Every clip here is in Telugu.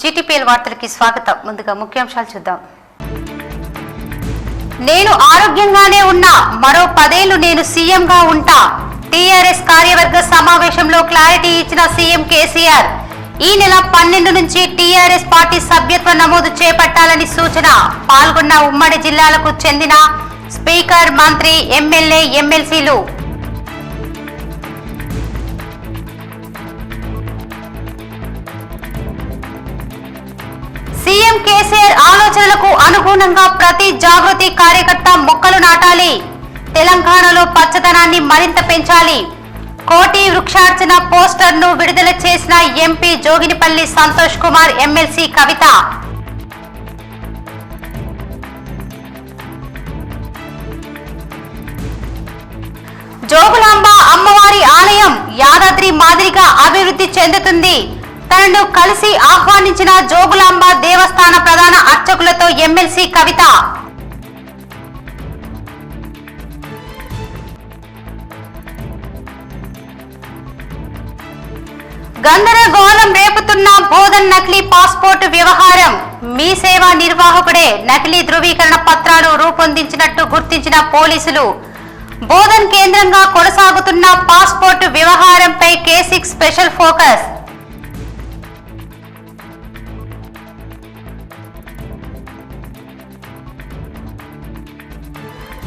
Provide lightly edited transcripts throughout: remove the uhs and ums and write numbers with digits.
జీటీపీఎల్ వార్తలకి స్వాగతం. ముందుగా ముఖ్యాంశాలు చూద్దాం. నేను ఆరోగ్యంగానే ఉన్నా, మరో 10 ఏళ్లు నేను సీఎంగా ఉంటా. టీఆర్ఎస్ కార్యవర్గ సమావేశంలో క్లారిటీ ఇచ్చిన సీఎం కేసీఆర్. ఈ నెల 12 నుంచి టీఆర్ఎస్ పార్టీ సభ్యత్వ నమోదు చేపట్టాలని సూచన. పాల్గొన్న ఉమ్మడి జిల్లాలకు చెందిన స్పీకర్, మంత్రి, ఎమ్మెల్యే, ఎమ్మెల్సీలు. సీఎం కేసీఆర్ ఆలోచనలకు అనుగుణంగా ప్రతి జాగృతి కార్యకర్త మొక్కలు నాటాలి. తెలంగాణలో పచ్చదనాన్ని మరింత పెంచాలి. కోటి వృక్షార్చన పోస్టర్ ను విడుదల చేసిన ఎంపీ జోగినిపల్లి సంతోష్ కుమార్, ఎమ్మెల్సీ కవిత. జోగులాంబ అమ్మవారి ఆలయం యాదాద్రి మాదిరిగా అభివృద్ధి చెందుతుంది. తనను కలిసి ఆహ్వానించిన జోగులాంబ దేవస్థాన ప్రధాన అర్చకులతో ఎమ్మెల్సీ కవిత. గందరగోళం రేపుతున్న బోధన్ నకిలీ పాస్పోర్టు వ్యవహారం. మీ సేవా నిర్వాహకుడే నకిలీ ధృవీకరణ పత్రాలు రూపొందించినట్టు గుర్తించిన పోలీసులు. బోధన్ కేంద్రంగా కొనసాగుతున్న పాస్పోర్టు వ్యవహారంపై K6 స్పెషల్ ఫోకస్.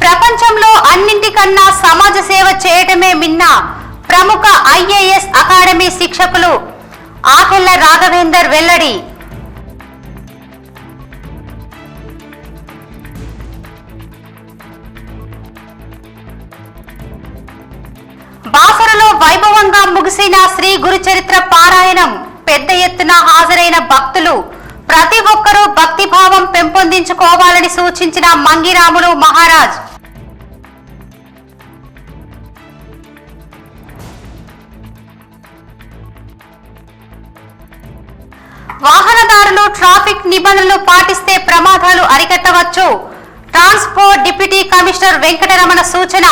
ప్రపంచంలో అన్నింటికన్నా సమాజ సేవ చేయటమే మిన్న. ప్రముఖ IAS అకాడమీ శిక్షకులు ఆకెళ్ల రాఘవేందర్ వెల్లడి. బాసరలో వైభవంగా ముగిసిన శ్రీ గురుచరిత్ర పారాయణం. పెద్ద ఎత్తున హాజరైన భక్తులు. ప్రతి ఒక్కరూ భక్తిభావం పెంపొందించుకోవాలని సూచించిన మంగిరాములు మహారాజ్. వాహనదారులు ట్రాఫిక్ నిబంధనలు పాటిస్తే ప్రమాదాలు అరికట్టవచ్చు. ట్రాన్స్పోర్ట్ డిప్యూటీ కమిషనర్ వెంకటరమణ సూచన.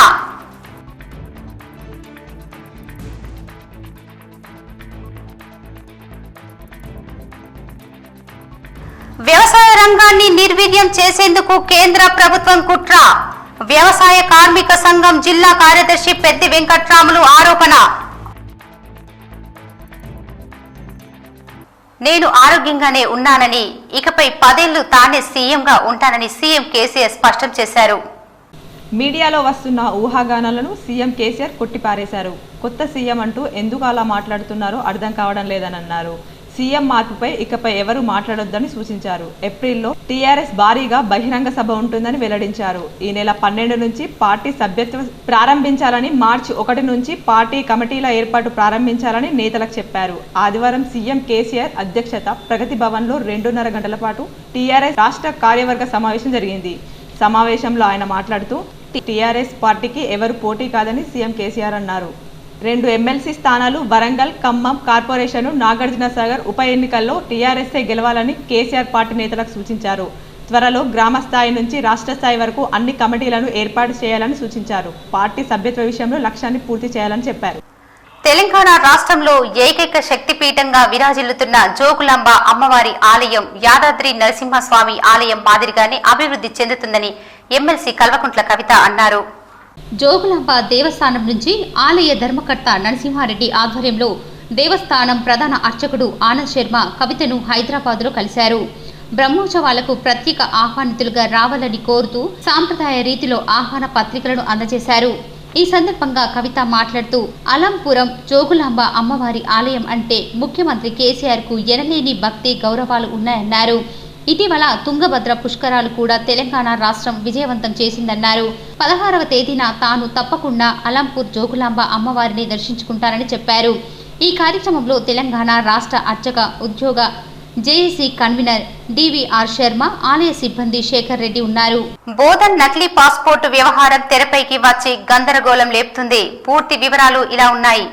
వ్యవసాయ రంగాన్ని నిర్వీర్యం చేసేందుకు కేంద్ర ప్రభుత్వం కుట్ర. వ్యవసాయ కార్మిక సంఘం జిల్లా కార్యదర్శి పెద్ది వెంకట్రాములు ఆరోపణ. నేను ఆరోగ్యంగానే ఉన్నానని, ఇకపై 10 ఏళ్లు తానే సీఎంగా ఉంటానని సీఎం కేసీఆర్ స్పష్టం చేశారు. మీడియాలో వస్తున్న ఊహాగానాలను సీఎం కేసీఆర్ కొట్టిపారేశారు. కొత్త సీఎం అంటూ ఎందుకు అలా మాట్లాడుతున్నారో అర్థం కావడం లేదని అన్నారు. సీఎం మార్పుపై ఇకపై ఎవరూ మాట్లాడొద్దని సూచించారు. ఏప్రిల్లో టీఆర్ఎస్ భారీగా బహిరంగ సభ ఉంటుందని వెల్లడించారు. ఈ నెల 12 నుంచి పార్టీ సభ్యత్వం ప్రారంభించాలని, మార్చి 1 నుంచి పార్టీ కమిటీల ఏర్పాటు ప్రారంభించాలని నేతలకు చెప్పారు. ఆదివారం సీఎం కేసీఆర్ అధ్యక్షత ప్రగతి భవన్లో 2.5 గంటల పాటు టీఆర్ఎస్ రాష్ట్ర కార్యవర్గ సమావేశం జరిగింది. సమావేశంలో ఆయన మాట్లాడుతూ టీఆర్ఎస్ పార్టీకి ఎవరు పోటీ కాదని సీఎం కేసీఆర్ అన్నారు. 2 ఎమ్మెల్సీ స్థానాలు వరంగల్, ఖమ్మం కార్పొరేషన్, నాగార్జున సాగర్ ఉప ఎన్నికల్లో టీఆర్ఎస్ఏ గెలవాలని కేసీఆర్ పార్టీ నేతలకు సూచించారు. త్వరలో గ్రామ స్థాయి నుంచి రాష్ట్ర స్థాయి వరకు అన్ని కమిటీలను ఏర్పాటు చేయాలని సూచించారు. పార్టీ సభ్యత్వ విషయంలో లక్ష్యాన్ని పూర్తి చేయాలని చెప్పారు. తెలంగాణ రాష్ట్రంలో ఏకైక శక్తిపీఠంగా విరాజిల్లుతున్న జోగులాంబ అమ్మవారి ఆలయం యాదాద్రి నరసింహస్వామి ఆలయం మాదిరిగానే అభివృద్ధి చెందుతుందని ఎమ్మెల్సీ కల్వకుంట్ల కవిత అన్నారు. జోగులాంబ దేవస్థానం నుంచి ఆలయ ధర్మకర్త నరసింహారెడ్డి ఆధ్వర్యంలో దేవస్థానం ప్రధాన అర్చకుడు ఆనంద్ శర్మ కవితను హైదరాబాద్లో కలిశారు. బ్రహ్మోత్సవాలకు ప్రత్యేక ఆహ్వానితులుగా రావాలని కోరుతూ సాంప్రదాయ రీతిలో ఆహ్వాన పత్రికలను అందజేశారు. ఈ సందర్భంగా కవిత మాట్లాడుతూ అలంపురం జోగులాంబ అమ్మవారి ఆలయం అంటే ముఖ్యమంత్రి కేసీఆర్ కు ఎనలేని భక్తి గౌరవాలు ఉన్నాయన్నారు. ఇటీవల తుంగభద్ర పుష్కరాలు కూడా తెలంగాణ రాష్ట్రం విజయవంతం చేసిందన్నారు. 16వ తేదీన తాను తప్పకుండా అలంపూర్ జోగులాంబ అమ్మవారిని దర్శించుకుంటారని చెప్పారు. ఈ కార్యక్రమంలో తెలంగాణ రాష్ట్ర అర్చక ఉద్యోగ జేఏసీ కన్వీనర్ DVR శర్మ, ఆలయ సిబ్బంది శేఖర్ రెడ్డి ఉన్నారు. బోధన్ నకిలీ పాస్పోర్టు వ్యవహారం తెరపైకి వచ్చి గందరగోళం లేపుతుంది. పూర్తి వివరాలు ఇలా ఉన్నాయి.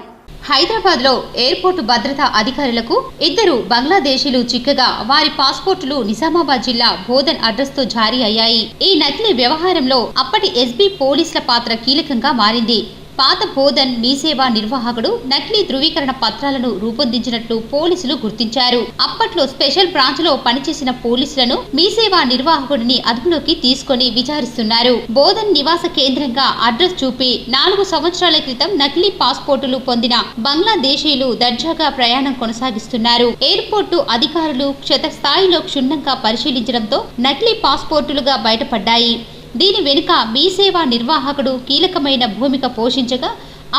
హైదరాబాద్ లో ఎయిర్పోర్టు భద్రతా అధికారులకు 2 బంగ్లాదేశీలు చిక్కగా వారి పాస్పోర్టులు నిజామాబాద్ జిల్లా బోధన్ అడ్రస్ తో జారీ అయ్యాయి. ఈ నకిలీ వ్యవహారంలో అప్పటి SB పోలీసుల పాత్ర కీలకంగా మారింది. పాత బోధన్ మీ సేవా నిర్వాహకుడు నకిలీ ధృవీకరణ పత్రాలను రూపొందించినట్లు పోలీసులు గుర్తించారు. అప్పట్లో స్పెషల్ బ్రాంచ్ లో పనిచేసిన పోలీసులను మీ సేవా నిర్వాహకుడిని అదుపులోకి తీసుకొని విచారిస్తున్నారు. బోధన్ నివాస కేంద్రంగా అడ్రస్ చూపి 4 సంవత్సరాల క్రితం నకిలీ పాస్పోర్టులు పొందిన బంగ్లాదేశీయులు దర్జాగా ప్రయాణం కొనసాగిస్తున్నారు. ఎయిర్పోర్టు అధికారులు క్షేత్రస్థాయిలో క్షుణ్ణంగా పరిశీలించడంతో నకిలీ పాస్పోర్టులుగా బయటపడ్డాయి. దీని వెనుక మీ సేవా నిర్వాహకుడు కీలకమైన భూమిక పోషించగా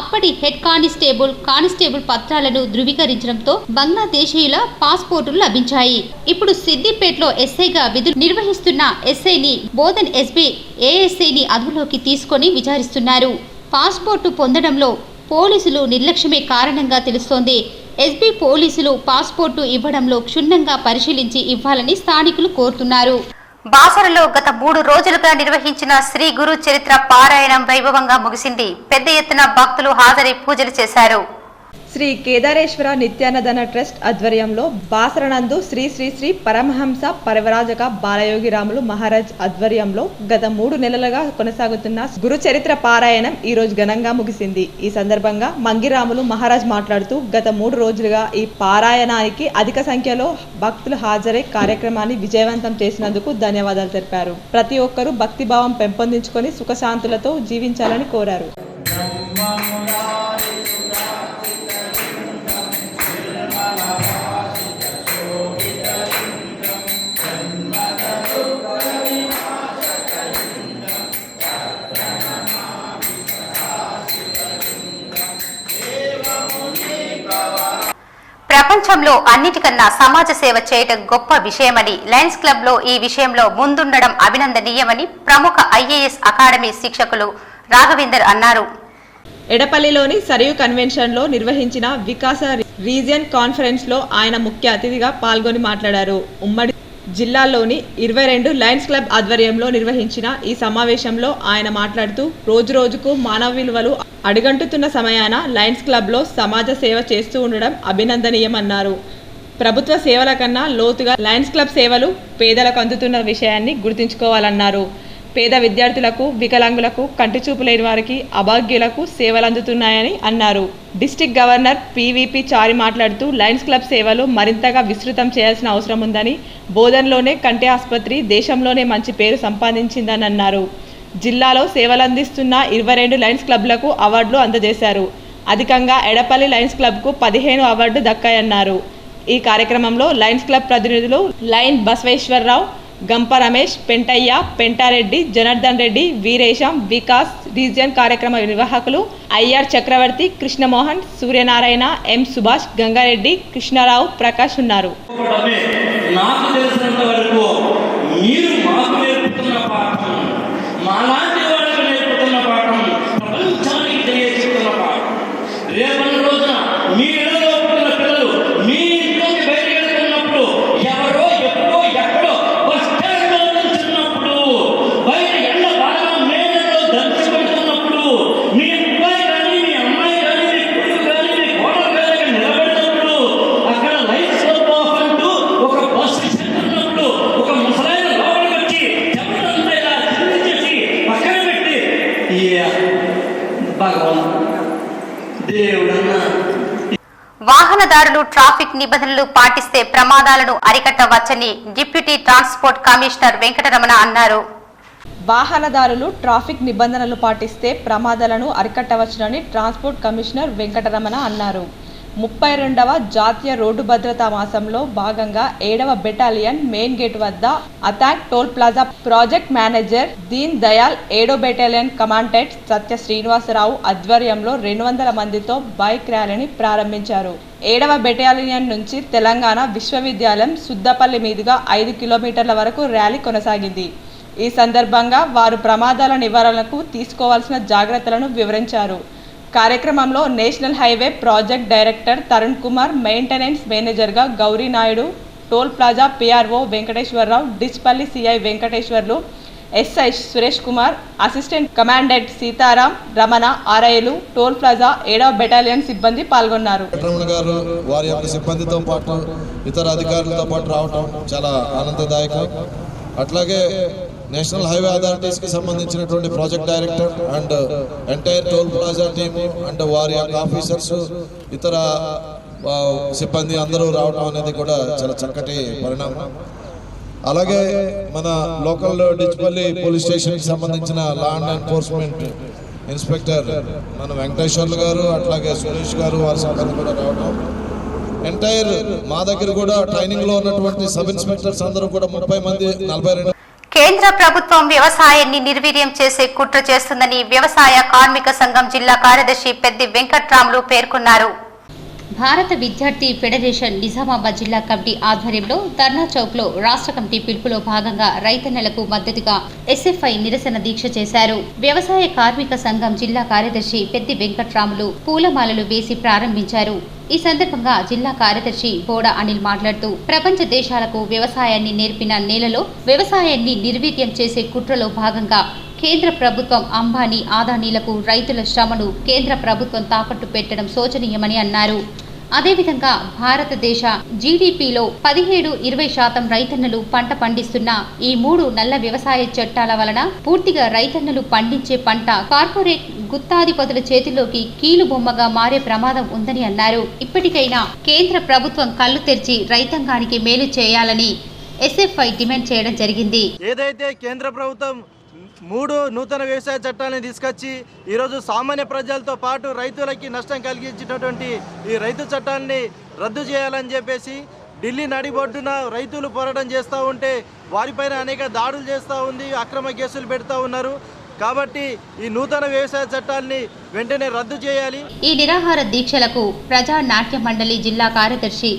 అప్పటి హెడ్ కానిస్టేబుల్ పత్రాలను ధృవీకరించడంతో బంగ్లాదేశీయుల పాస్పోర్టులు లభించాయి. ఇప్పుడు సిద్దిపేటలో ఎస్ఐగా విధులు నిర్వహిస్తున్న ఎస్ఐని బోధన్ ఎస్బీ ఏఎస్ఐని అదుపులోకి తీసుకొని విచారిస్తున్నారు. పాస్పోర్టు పొందడంలో పోలీసులు నిర్లక్ష్యమే కారణంగా తెలుస్తోంది. ఎస్బీ పోలీసులు పాస్పోర్టు ఇవ్వడంలో క్షుణ్ణంగా పరిశీలించి ఇవ్వాలని స్థానికులు కోరుతున్నారు. బాసరలో గత 3 రోజులుగా నిర్వహించిన శ్రీ గురు చరిత్ర పారాయణం వైభవంగా ముగిసింది. పెద్ద ఎత్తున భక్తులు హాజరై పూజలు చేశారు. శ్రీ కేదారేశ్వర నిత్యాన్నదాన ట్రస్ట్ ఆధ్వర్యంలో బాసరనందు శ్రీ శ్రీ శ్రీ పరమహంస పరివరాజక బాలయోగిరాములు మహారాజ్ ఆధ్వర్యంలో గత 3 నెలలుగా కొనసాగుతున్న గురు చరిత్ర పారాయణం ఈ రోజు ఘనంగా ముగిసింది. ఈ సందర్భంగా మంగిరాములు మహారాజ్ మాట్లాడుతూ గత 3 రోజులుగా ఈ పారాయణానికి అధిక సంఖ్యలో భక్తులు హాజరై కార్యక్రమాన్ని విజయవంతం చేసినందుకు ధన్యవాదాలు తెలిపారు. ప్రతి ఒక్కరూ భక్తిభావం పెంపొందించుకొని సుఖశాంతులతో జీవించాలని కోరారు. ప్రపంచంలో అన్నిటికన్నా సమాజ సేవ చేయటం గొప్ప విషయమని, లయన్స్ క్లబ్ లో ఈ విషయంలో ముందుండడం అభినందనీయమని ప్రముఖ ఐఏఎస్ అకాడమీ శిక్షకులు రాఘవేందర్ అన్నారు. ఎడపల్లిలోని సరియు కన్వెన్షన్ లో నిర్వహించిన వికాస రీజియన్ కాన్ఫరెన్స్ లో ఆయన ముఖ్య అతిథిగా పాల్గొని మాట్లాడారు. ఉమ్మడి జిల్లాలోని 22 లయన్స్ క్లబ్ ఆధ్వర్యంలో నిర్వహించిన ఈ సమావేశంలో ఆయన మాట్లాడుతూ రోజు రోజుకు మానవ విలువలు అడుగంటుతున్న సమయాన లయన్స్ క్లబ్లో సమాజ సేవ చేస్తూ ఉండడం అభినందనీయమన్నారు. ప్రభుత్వ సేవల కన్నా లోతుగా లయన్స్ క్లబ్ సేవలు పేదలకు అందుతున్న విషయాన్ని గుర్తుంచుకోవాలన్నారు. పేద విద్యార్థులకు, వికలాంగులకు, కంటిచూపు లేని వారికి, అభాగ్యులకు సేవలు అందుతున్నాయని అన్నారు. డిస్టిక్ గవర్నర్ పివిపి చారి మాట్లాడుతూ లయన్స్ క్లబ్ సేవలు మరింతగా విస్తృతం చేయాల్సిన అవసరం ఉందని, బోధన్లోనే కంటి ఆసుపత్రి దేశంలోనే మంచి పేరు సంపాదించిందని అన్నారు. జిల్లాలో సేవలందిస్తున్న 22 లయన్స్ క్లబ్లకు అవార్డులు అందజేశారు. అధికంగా ఎడపల్లి లయన్స్ క్లబ్కు 15 అవార్డు దక్కాయన్నారు. ఈ కార్యక్రమంలో లయన్స్ క్లబ్ ప్రతినిధులు లయన్ బసవేశ్వరరావు, గంప రమేష్, పెంటయ్య, పెంటారెడ్డి, జనార్దన్ రెడ్డి, వీరేశం, వికాస్ రీజియన్ కార్యక్రమ నిర్వాహకులు ఐఆర్ చక్రవర్తి, కృష్ణమోహన్, సూర్యనారాయణ, ఎం సుభాష్, గంగారెడ్డి, కృష్ణారావు, ప్రకాష్ ఉన్నారు. వాహనదారులు ట్రాఫిక్ నిబంధనలు పాటిస్తే ప్రమాదాలను అరికట్టవచ్చని డిప్యూటీ ట్రాన్స్పోర్ట్ కమిషనర్ వెంకటరమణ అన్నారు. వాహనదారులు ట్రాఫిక్ నిబంధనలు పాటిస్తే ప్రమాదాలను అరికట్టవచ్చునని ట్రాన్స్పోర్ట్ కమిషనర్ వెంకటరమణ అన్నారు. 32వ జాతీయ రోడ్డు భద్రతా మాసంలో భాగంగా 7వ బెటాలియన్ మెయిన్ గేట్ వద్ద అతాక్ toll plaza project manager Deen Dayal, 7వ బెటాలియన్ కమాండెంట్ సత్య శ్రీనివాసరావు ఆధ్వర్యంలో 200 మందితో బైక్ ర్యాలీని ప్రారంభించారు. 7వ బెటాలియన్ నుంచి తెలంగాణ విశ్వవిద్యాలయం సుద్దపల్లి మీదుగా 5 కిలోమీటర్ల వరకు ర్యాలీ కొనసాగింది. ఈ సందర్భంగా వారు ప్రమాదాల నివారణకు తీసుకోవాల్సిన జాగ్రత్తలను వివరించారు. కార్యక్రమంలో national highway project director Tarun Kumar, maintenance మేనేజర్గా Gauri Naidu, toll plaza PRO Venkateswara Rao, Dichpally CI Venkateswarlu, SI Suresh Kumar, assistant commandant Sitaram, Ramana, ఆర్ఐలు, టోల్ ప్లాజా 7వ బెటాలియన్ సిబ్బంది పాల్గొన్నారు. వారి యొక్క సిబ్బందితో పాటు ఇతర అధికారులతో పాటు రావటం చాలా ఆనందదాయకం. అట్లాగే నేషనల్ హైవే అథారిటీస్కి సంబంధించినటువంటి project director and entire toll plaza team and వారి యొక్క ఆఫీసర్స్ ఇతర సిబ్బంది అందరూ రావడం అనేది కూడా చాలా చక్కటి పరిణామం. అలాగే మన లోకల్ డిచ్పల్లి పోలీస్ స్టేషన్కి సంబంధించిన లా అండ్ ఎన్ఫోర్స్మెంట్ ఇన్స్పెక్టర్ మన వెంకటేశ్వర్లు గారు, అట్లాగే సురేష్ గారు, వారి సిబ్బంది కూడా రావడం. ఎంటైర్ మా దగ్గర కూడా ట్రైనింగ్ లో ఉన్నటువంటి సబ్ ఇన్స్పెక్టర్స్ అందరూ కూడా 30 మంది 42. కేంద్ర ప్రభుత్వం వ్యవసాయాన్ని నిర్వీర్యం చేసే కుట్ర చేస్తుందని వ్యవసాయ కార్మిక సంఘం జిల్లా కార్యదర్శి పెద్ది వెంకట్రాములు పేర్కొన్నారు. భారత విద్యార్థి ఫెడరేషన్ నిజామాబాద్ జిల్లా కమిటీ ఆధ్వర్యంలో ధర్నా చౌక్ లో రాష్ట్ర కమిటీ పిలుపులో భాగంగా రైతన్నలకు మద్దతుగా ఎస్ఎఫ్ఐ నిరసన దీక్ష చేశారు. వ్యవసాయ కార్మిక సంఘం జిల్లా కార్యదర్శి పెద్ది వెంకట్రాములు పూలమాలలు వేసి ప్రారంభించారు. ఈ సందర్భంగా జిల్లా కార్యదర్శి బోడ అనిల్ మాట్లాడుతూ ప్రపంచ దేశాలకు వ్యవసాయాన్ని నేర్పిన నేలలో వ్యవసాయాన్ని నిర్వీర్యం చేసే కుట్రలో భాగంగా కేంద్ర ప్రభుత్వం అంబానీ ఆదానీలకు రైతుల శ్రమను కేంద్ర ప్రభుత్వం తాకట్టు పెట్టడం శోచనీయమని అన్నారు. అదేవిధంగా భారతదేశ జీడీపీలో 17-20% రైతన్నలు పంట పండిస్తున్న ఈ 3 నల్ల వ్యవసాయ చట్టాల వలన పూర్తిగా రైతన్నలు పండించే పంట కార్పొరేట్ గుత్తాధిపతుల చేతిలోకి కీలుబొమ్మగా మారే ప్రమాదం ఉందని అన్నారు. ఇప్పటికైనా కేంద్ర ప్రభుత్వం కళ్ళు తెరిచి రైతాంగానికి మేలు చేయాలని ఎస్ఎఫ్ఐ డిమాండ్ చేయడం జరిగింది. ఏదైతే కేంద్ర ప్రభుత్వం 3 నూతన వ్యవసాయ చట్టాలను తీసుకొచ్చి ఈరోజు సామాన్య ప్రజలతో పాటు రైతులకి నష్టం కలిగించినటువంటి ఈ రైతు చట్టాన్ని రద్దు చేయాలని చెప్పేసి ఢిల్లీ నడిబొడ్డున రైతులు పోరాటం చేస్తూ ఉంటే వారిపైన అనేక దాడులు చేస్తూ ఉంది, అక్రమ కేసులు పెడతా ఉన్నారు. కాబట్టి ఈ నూతన వ్యవసాయ చట్టాన్ని వెంటనే రద్దు చేయాలి. ఈ నిరాహార దీక్షలకు ప్రజా నాట్య మండలి జిల్లా కార్యదర్శి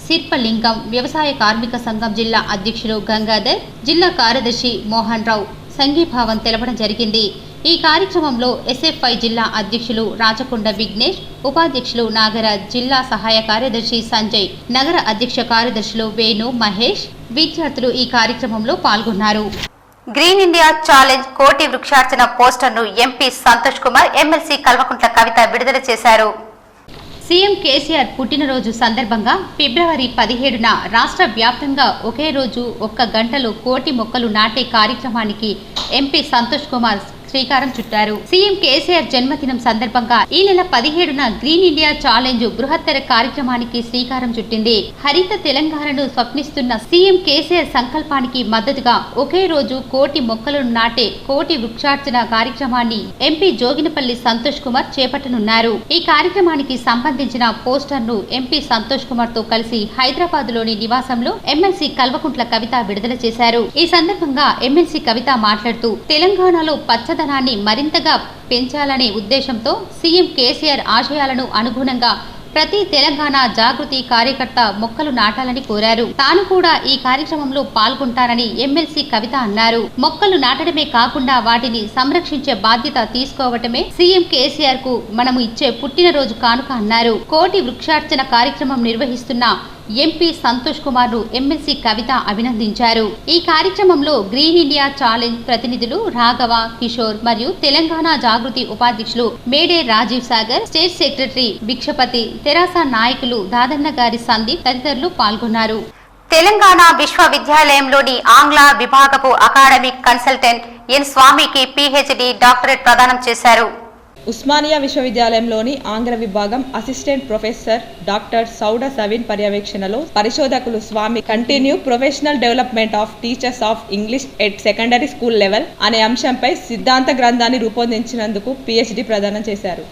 శిల్పలింగం, వ్యవసాయ కార్మిక సంఘం జిల్లా అధ్యక్షులు గంగాధర్, జిల్లా కార్యదర్శి మోహన్ రావు సంఘీభావం తెలపడం జరిగింది. ఈ కార్యక్రమంలో ఎస్ఎఫ్ఐ జిల్లా అధ్యక్షులు రాచకొండ విఘ్నేష్, ఉపాధ్యక్షులు నాగరాజ్, జిల్లా సహాయ కార్యదర్శి సంజయ్, నగర అధ్యక్ష కార్యదర్శులు వేణు, మహేష్, విద్యార్థులు ఈ కార్యక్రమంలో పాల్గొన్నారు. గ్రీన్ ఇండియా ఛాలెంజ్ కోటి వృక్షార్చన పోస్టర్ను ఎంపీ సంతోష్ కుమార్, ఎమ్మెల్సీ కల్వకుంట్ల కవిత విడుదల చేశారు. సీఎం కేసీఆర్ పుట్టినరోజు సందర్భంగా ఫిబ్రవరి 17న రాష్ట్ర వ్యాప్తంగా ఒకే రోజు 1 గంటలో కోటి మొక్కలు నాటే కార్యక్రమానికి ఎంపీ సంతోష్ కుమార్ శ్రీకారం చుట్టారు. సీఎం కేసీఆర్ జన్మదినం సందర్భంగా ఈ నెల 17న గ్రీన్ ఇండియా ఛాలెంజ్ బృహత్తర కార్యక్రమానికి శ్రీకారం చుట్టింది. హరిత తెలంగాణను స్వప్నిస్తున్న సీఎం కేసీఆర్ సంకల్పానికి మద్దతుగా ఒకే రోజు కోటి మొక్కలను నాటే కోటి వృక్షార్చన కార్యక్రమాన్ని ఎంపీ జోగినపల్లి సంతోష్ కుమార్ చేపట్టనున్నారు. ఈ కార్యక్రమానికి సంబంధించిన పోస్టర్ను ఎంపీ సంతోష్ కుమార్ తో కలిసి హైదరాబాద్ లోని నివాసంలో ఎమ్మెల్సీ కల్వకుంట్ల కవిత విడుదల చేశారు. ఈ సందర్భంగా ఎమ్మెల్సీ కవిత మాట్లాడుతూ తెలంగాణలో పచ్చదనాన్ని మరింతగా పెంచాలనే ఉద్దేశంతో సీఎం కేసీఆర్ ఆశయాలను అనుగుణంగా ప్రతి తెలంగాణ జాగృతి కార్యకర్త మొక్కలు నాటాలని కోరారు. తాను కూడా ఈ కార్యక్రమంలో పాల్గొంటానని ఎమ్మెల్సీ కవిత అన్నారు. మొక్కలు నాటడమే కాకుండా వాటిని సంరక్షించే బాధ్యత తీసుకోవటమే సీఎం కేసీఆర్ కు మనము ఇచ్చే పుట్టినరోజు కానుక అన్నారు. కోటి వృక్షార్చన కార్యక్రమం నిర్వహిస్తున్న ఎంపీ సంతోష్ కుమార్ ను ఎమ్మెల్సీ కవిత అభినందించారు. ఈ కార్యక్రమంలో గ్రీన్ ఇండియా ఛాలెంజ్ ప్రతినిధులు రాఘవ, కిషోర్ మరియు తెలంగాణ జాగృతి ఉపాధ్యక్షులు మేడే రాజీవ్ సాగర్, స్టేట్ సెక్రటరీ భిక్షపతి, తెరాస నాయకులు దాదన్న గారి సందీప్ తదితరులు పాల్గొన్నారు. తెలంగాణ విశ్వవిద్యాలయంలోని ఆంగ్ల విభాగపు అకాడమిక్ కన్సల్టెంట్ ఎన్ స్వామికి పిహెచ్డి డాక్టరేట్ ప్రదానం చేశారు. ఉస్మానియా విశ్వవిద్యాలయంలోని ఆంగ్ల విభాగం assistant professor doctor Souda Savin పర్యవేక్షణలో పరిశోధకులు Swamy continue professional development of teachers of English at secondary school level అనే అంశంపై సిద్ధాంత గ్రంథాన్ని రూపొందించినందుకు పిహెచ్డి ప్రదానం చేశారు.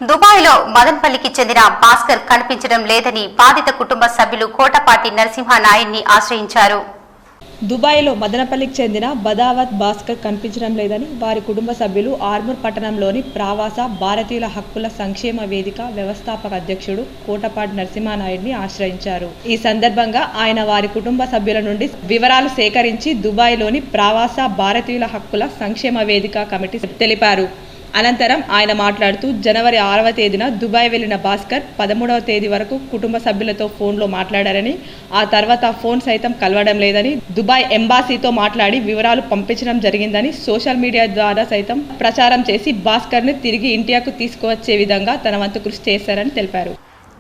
దుబాయ్లో మదన్పల్లికి చెందిన భాస్కర్ కనిపించడం లేదని బాధిత కుటుంబ సభ్యులు కోటపాటి నరసింహనాయన్ని ఆశ్రయించారు. దుబాయ్లో మదనపల్లికి చెందిన బదావత్ భాస్కర్ కనిపించడం లేదని వారి కుటుంబ సభ్యులు ఆర్మూర్ పట్టణంలోని ప్రవాస భారతీయుల హక్కుల సంక్షేమ వేదిక వ్యవస్థాపక అధ్యక్షుడు కోటపాటి నరసింహనాయుడిని ఆశ్రయించారు. ఈ సందర్భంగా ఆయన వారి కుటుంబ సభ్యుల నుండి వివరాలు సేకరించి దుబాయ్లోని ప్రవాస భారతీయుల హక్కుల సంక్షేమ వేదిక కమిటీ తెలిపారు. అనంతరం ఆయన మాట్లాడుతూ జనవరి 6వ తేదీన దుబాయ్ వెళ్లిన భాస్కర్ 13వ తేదీ వరకు కుటుంబ సభ్యులతో ఫోన్లో మాట్లాడారని, ఆ తర్వాత ఫోన్ సైతం కలవడం లేదని, దుబాయ్ ఎంబాసీతో మాట్లాడి వివరాలు పంపించడం జరిగిందని సోషల్ మీడియా ద్వారా సైతం ప్రచారం చేసి భాస్కర్ని తిరిగి ఇండియాకు తీసుకువచ్చే విధంగా తన వంతు కృషి చేశారని తెలిపారు.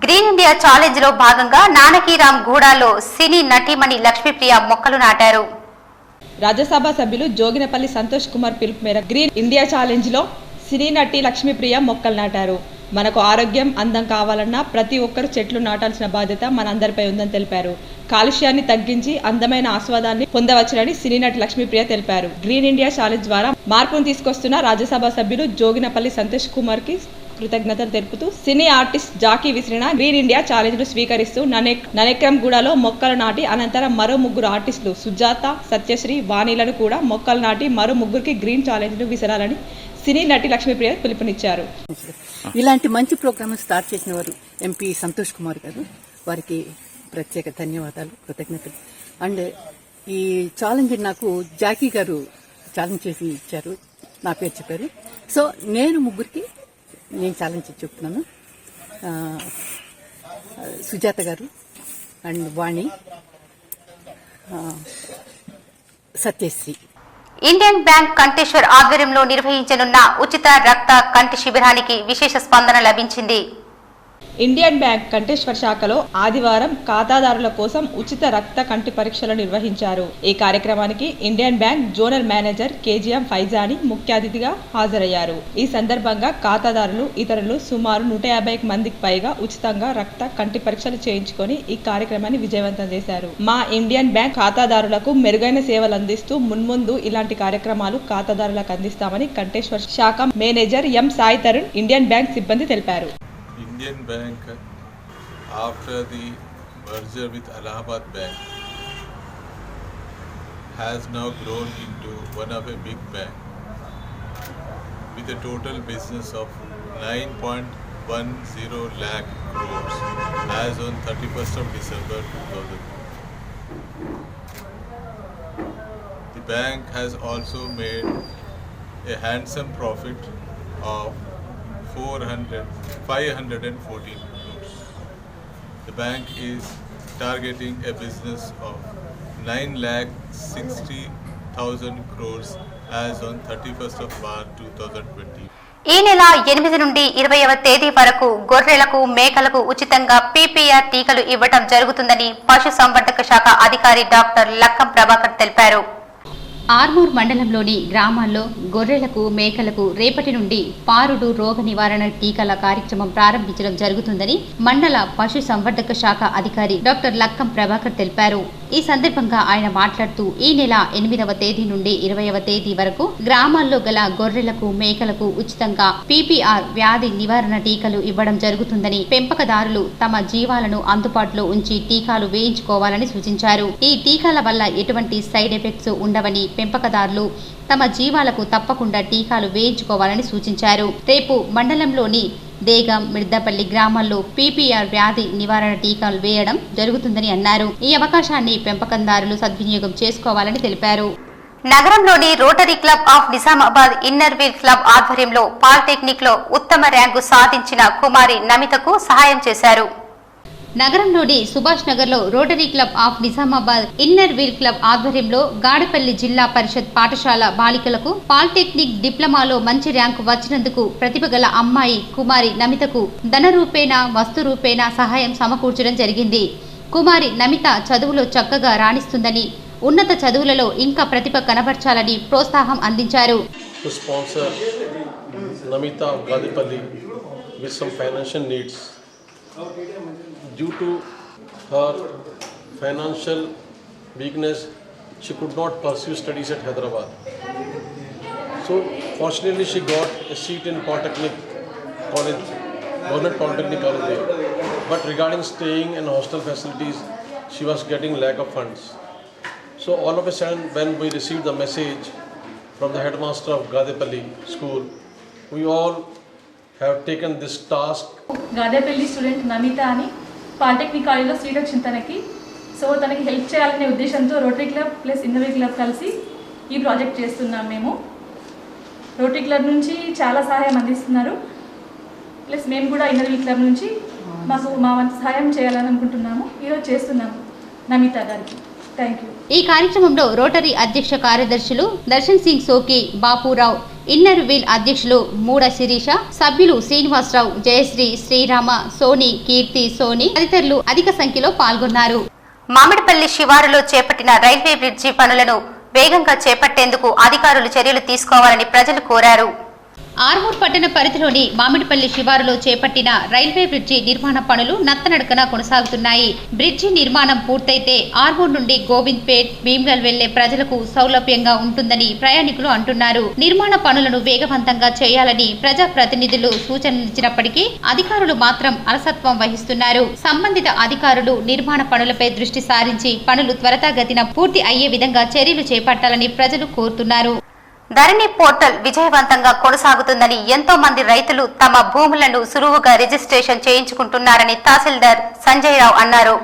గ్రీన్ ఇండియా ఛాలెంజ్ లో భాగంగా నానకీరామ్ గూడాలో సినీ నటీమణి లక్ష్మీప్రియ మొక్కలు నాటారు. రాజ్యసభ సభ్యులు జోగినపల్లి సంతోష్ కుమార్ పిలుపు మేరకు గ్రీన్ ఇండియా ఛాలెంజ్లో సినీ నటి లక్ష్మీప్రియ మొక్కలు నాటారు. మనకు ఆరోగ్యం, అందం కావాలన్నా ప్రతి ఒక్కరు చెట్లు నాటాల్సిన బాధ్యత మనందరిపై ఉందని తెలిపారు. కాలుష్యాన్ని తగ్గించి అందమైన ఆస్వాదాన్ని పొందవచ్చునని సినీ నటి లక్ష్మీప్రియ తెలిపారు. గ్రీన్ ఇండియా ఛాలెంజ్ ద్వారా మార్పును తీసుకొస్తున్న రాజ్యసభ సభ్యులు జోగినపల్లి సంతోష్ కుమార్ కి కృతజ్ఞతలు తెలుపుతూ సినీ ఆర్టిస్ట్ జాకీ విసిరిన గ్రీన్ ఇండియా ఛాలెంజ్ ను స్వీకరిస్తూ ననేక్రంగూడలో మొక్కలు నాటి అనంతరం మరో ముగ్గురు ఆర్టిస్టులు సుజాత, సత్యశ్రీ, వాణిలను కూడా మొక్కలు నాటి మరో ముగ్గురికి గ్రీన్ ఛాలెంజ్ ను విసరాలని సినీ నటి లక్ష్మీప్రియ పిలుపునిచ్చారు. ఇలాంటి మంచి ప్రోగ్రామ్ స్టార్ట్ చేసిన వారు ఎంపీ సంతోష్ కుమార్ గారు, వారికి ప్రత్యేక ధన్యవాదాలు, కృతజ్ఞతలు. అండ్ ఈ ఛాలెంజ్ నాకు జాకీ గారు ఛాలెంజ్ చేసి ఇచ్చారు, నా పేరు చెప్పారు. సో నేను ముగ్గురికి ఛాలెంజ్ చెప్తున్నాను. సుజాత గారు and Vani, Satyasri. Indian bank Kanteshwar ఆధ్వర్యంలో నిర్వహించనున్న ఉచిత రక్త కంటి శిబిరానికి విశేష స్పందన లభించింది. ఇండియన్ బ్యాంక్ కంటేశ్వర్ శాఖలో ఆదివారం ఖాతాదారుల కోసం ఉచిత రక్త కంటి పరీక్షలు నిర్వహించారు. ఈ కార్యక్రమానికి Indian Bank zonal manager KGM Faizani ముఖ్య అతిథిగా హాజరయ్యారు. ఈ సందర్భంగా ఖాతాదారులు, ఇతరులు సుమారు 150 మందికి పైగా ఉచితంగా రక్త కంటి పరీక్షలు చేయించుకొని ఈ కార్యక్రమాన్ని విజయవంతం చేశారు. మా ఇండియన్ బ్యాంక్ ఖాతాదారులకు మెరుగైన సేవలు అందిస్తూ మున్ముందు ఇలాంటి కార్యక్రమాలు ఖాతాదారులకు అందిస్తామని కంటేశ్వర్ శాఖ మేనేజర్ ఎం సాయి తరుణ్ ఇండియన్ బ్యాంక్ సిబ్బంది తెలిపారు. Indian Bank, after the merger with Allahabad Bank, has now grown into one of a big bank with a total business of 9.10 lakh crores as on 31st of December 2000. The bank has also made a handsome profit of 514 crores. The bank is targeting a business of 9,60,000 crores as on 31st of March 2020. ఈ నెల 8 నుండి 20వ తేదీ వరకు గొర్రెలకు, మేకలకు ఉచితంగా పీపీఆర్ టీకాలు ఇవ్వడం జరుగుతుందని పశు సంవర్ధక శాఖ అధికారి డాక్టర్ లక్కం ప్రభాకర్ తెలిపారు. ఆర్మూర్ మండలంలోని గ్రామాల్లో గొర్రెలకు, మేకలకు రేపటి నుండి పారుడు రోగ నివారణ టీకాల కార్యక్రమం ప్రారంభించడం జరుగుతుందని మండల పశు సంవర్ధక శాఖ అధికారి డాక్టర్ లక్కం ప్రభాకర్ తెలిపారు. ఈ సందర్భంగా ఆయన మాట్లాడుతూ ఈ నెల 8వ తేదీ నుండి 20వ తేదీ వరకు గ్రామాల్లో గల గొర్రెలకు, మేకలకు ఉచితంగా పీపీఆర్ వ్యాధి నివారణ టీకాలు ఇవ్వడం జరుగుతుందని, పెంపకదారులు తమ జీవాలను అందుబాటులో ఉంచి టీకాలు వేయించుకోవాలని సూచించారు. ఈ టీకాల వల్ల ఎటువంటి సైడ్ ఎఫెక్ట్స్ ఉండవని, పెంపకదారులు తమ జీవాలకు తప్పకుండా టీకాలు వేయించుకోవాలని సూచించారు. రేపు మండలంలోని దేగం, మిర్దపల్లి గ్రామాల్లో పీపీఆర్ వ్యాధి నివారణ టీకాలు వేయడం జరుగుతుందని అన్నారు. ఈ అవకాశాన్ని పెంపకందారులు సద్వినియోగం చేసుకోవాలని తెలిపారు. నగరంలోని rotary club of Nizamabad inner wheel club ఆధ్వర్యంలో పాలిటెక్నిక్ లో ఉత్తమ ర్యాంకు సాధించిన కుమారి నమితకు సహాయం చేశారు. నగరంలోని సుభాష్ నగర్ లో rotary club of Nizamabad inner wheel club ఆధ్వర్యంలో గాడపల్లి జిల్లా పరిషత్ పాఠశాల బాలికలకు పాలిటెక్నిక్ డిప్లొమాలో మంచి ర్యాంకు వచ్చినందుకు ప్రతిభ గల అమ్మాయి కుమారి నమితకు ధన రూపేణా, వస్తు రూపేణా సహాయం సమకూర్చడం జరిగింది. కుమారి నమిత చదువులో చక్కగా రాణిస్తుందని, ఉన్నత చదువులలో ఇంకా ప్రతిభ కనబర్చాలని ప్రోత్సాహం అందించారు. Due to her financial weakness, she could not pursue studies at Hyderabad. So fortunately she got a seat in Polytechnic College, Government Polytechnic College there. But regarding staying and hostel facilities, she was getting lack of funds. So all of a sudden when we received the message from the headmaster of Gadepalli school, we all have taken this task. Gadepalli student Namita ani polytechnic కాలేజ్లో సీట్ వచ్చింది తనకి. సో తనకి హెల్ప్ చేయాలనే ఉద్దేశంతో rotary club plus inner club కలిసి ఈ ప్రాజెక్ట్ చేస్తున్నాం. మేము రోటరీ క్లబ్ నుంచి చాలా సహాయం అందిస్తున్నారు, ప్లస్ మేము కూడా ఇన్నర్ క్లబ్ నుంచి మా వంతు సహాయం చేయాలని అనుకుంటున్నాము. ఈరోజు చేస్తున్నాము నమిత గారికి. Thank you. ఈ కార్యక్రమంలో రోటరీ అధ్యక్ష కార్యదర్శులు దర్శన్ సింగ్ సోకి, బాపురావు, ఇన్నర్ వీల్ అధ్యక్షులు మూడ శిరీష, సభ్యులు శ్రీనివాసరావు, జయశ్రీ, శ్రీరామ, సోని, కీర్తి, సోని తదితరులు అధిక సంఖ్యలో పాల్గొన్నారు. మామిడిపల్లి శివారులో చేపట్టిన రైల్వే బ్రిడ్జి పనులను వేగంగా చేపట్టేందుకు అధికారులు చర్యలు తీసుకోవాలని ప్రజలు కోరారు. ఆర్మూర్ పట్టణ పరిధిలోని మామిడిపల్లి శివారులో చేపట్టిన రైల్వే బ్రిడ్జి నిర్మాణ పనులు నత్తనడకన కొనసాగుతున్నాయి. బ్రిడ్జి నిర్మాణం పూర్తయితే ఆర్మూర్ నుండి గోవింద్పేట్, భీమ్గల్ వెళ్లే ప్రజలకు సౌలభ్యంగా ఉంటుందని ప్రయాణికులు అంటున్నారు. నిర్మాణ పనులను వేగవంతంగా చేయాలని ప్రజాప్రతినిధులు సూచనలిచ్చినప్పటికీ అధికారులు మాత్రం అలసత్వం వహిస్తున్నారు. సంబంధిత అధికారులు నిర్మాణ పనులపై దృష్టి సారించి పనులు త్వరితగతిన పూర్తి అయ్యే విధంగా చర్యలు చేపట్టాలని ప్రజలు కోరుతున్నారు. ధరణి పోర్టల్ విజయవంతంగా కొనసాగుతుందని ఎంతో మంది రైతులు తమ భూములను సులువుగా రిజిస్ట్రేషన్ చేయించుకుంటున్నారని తహసీల్దార్ సంజయ్ రావు అన్నారు.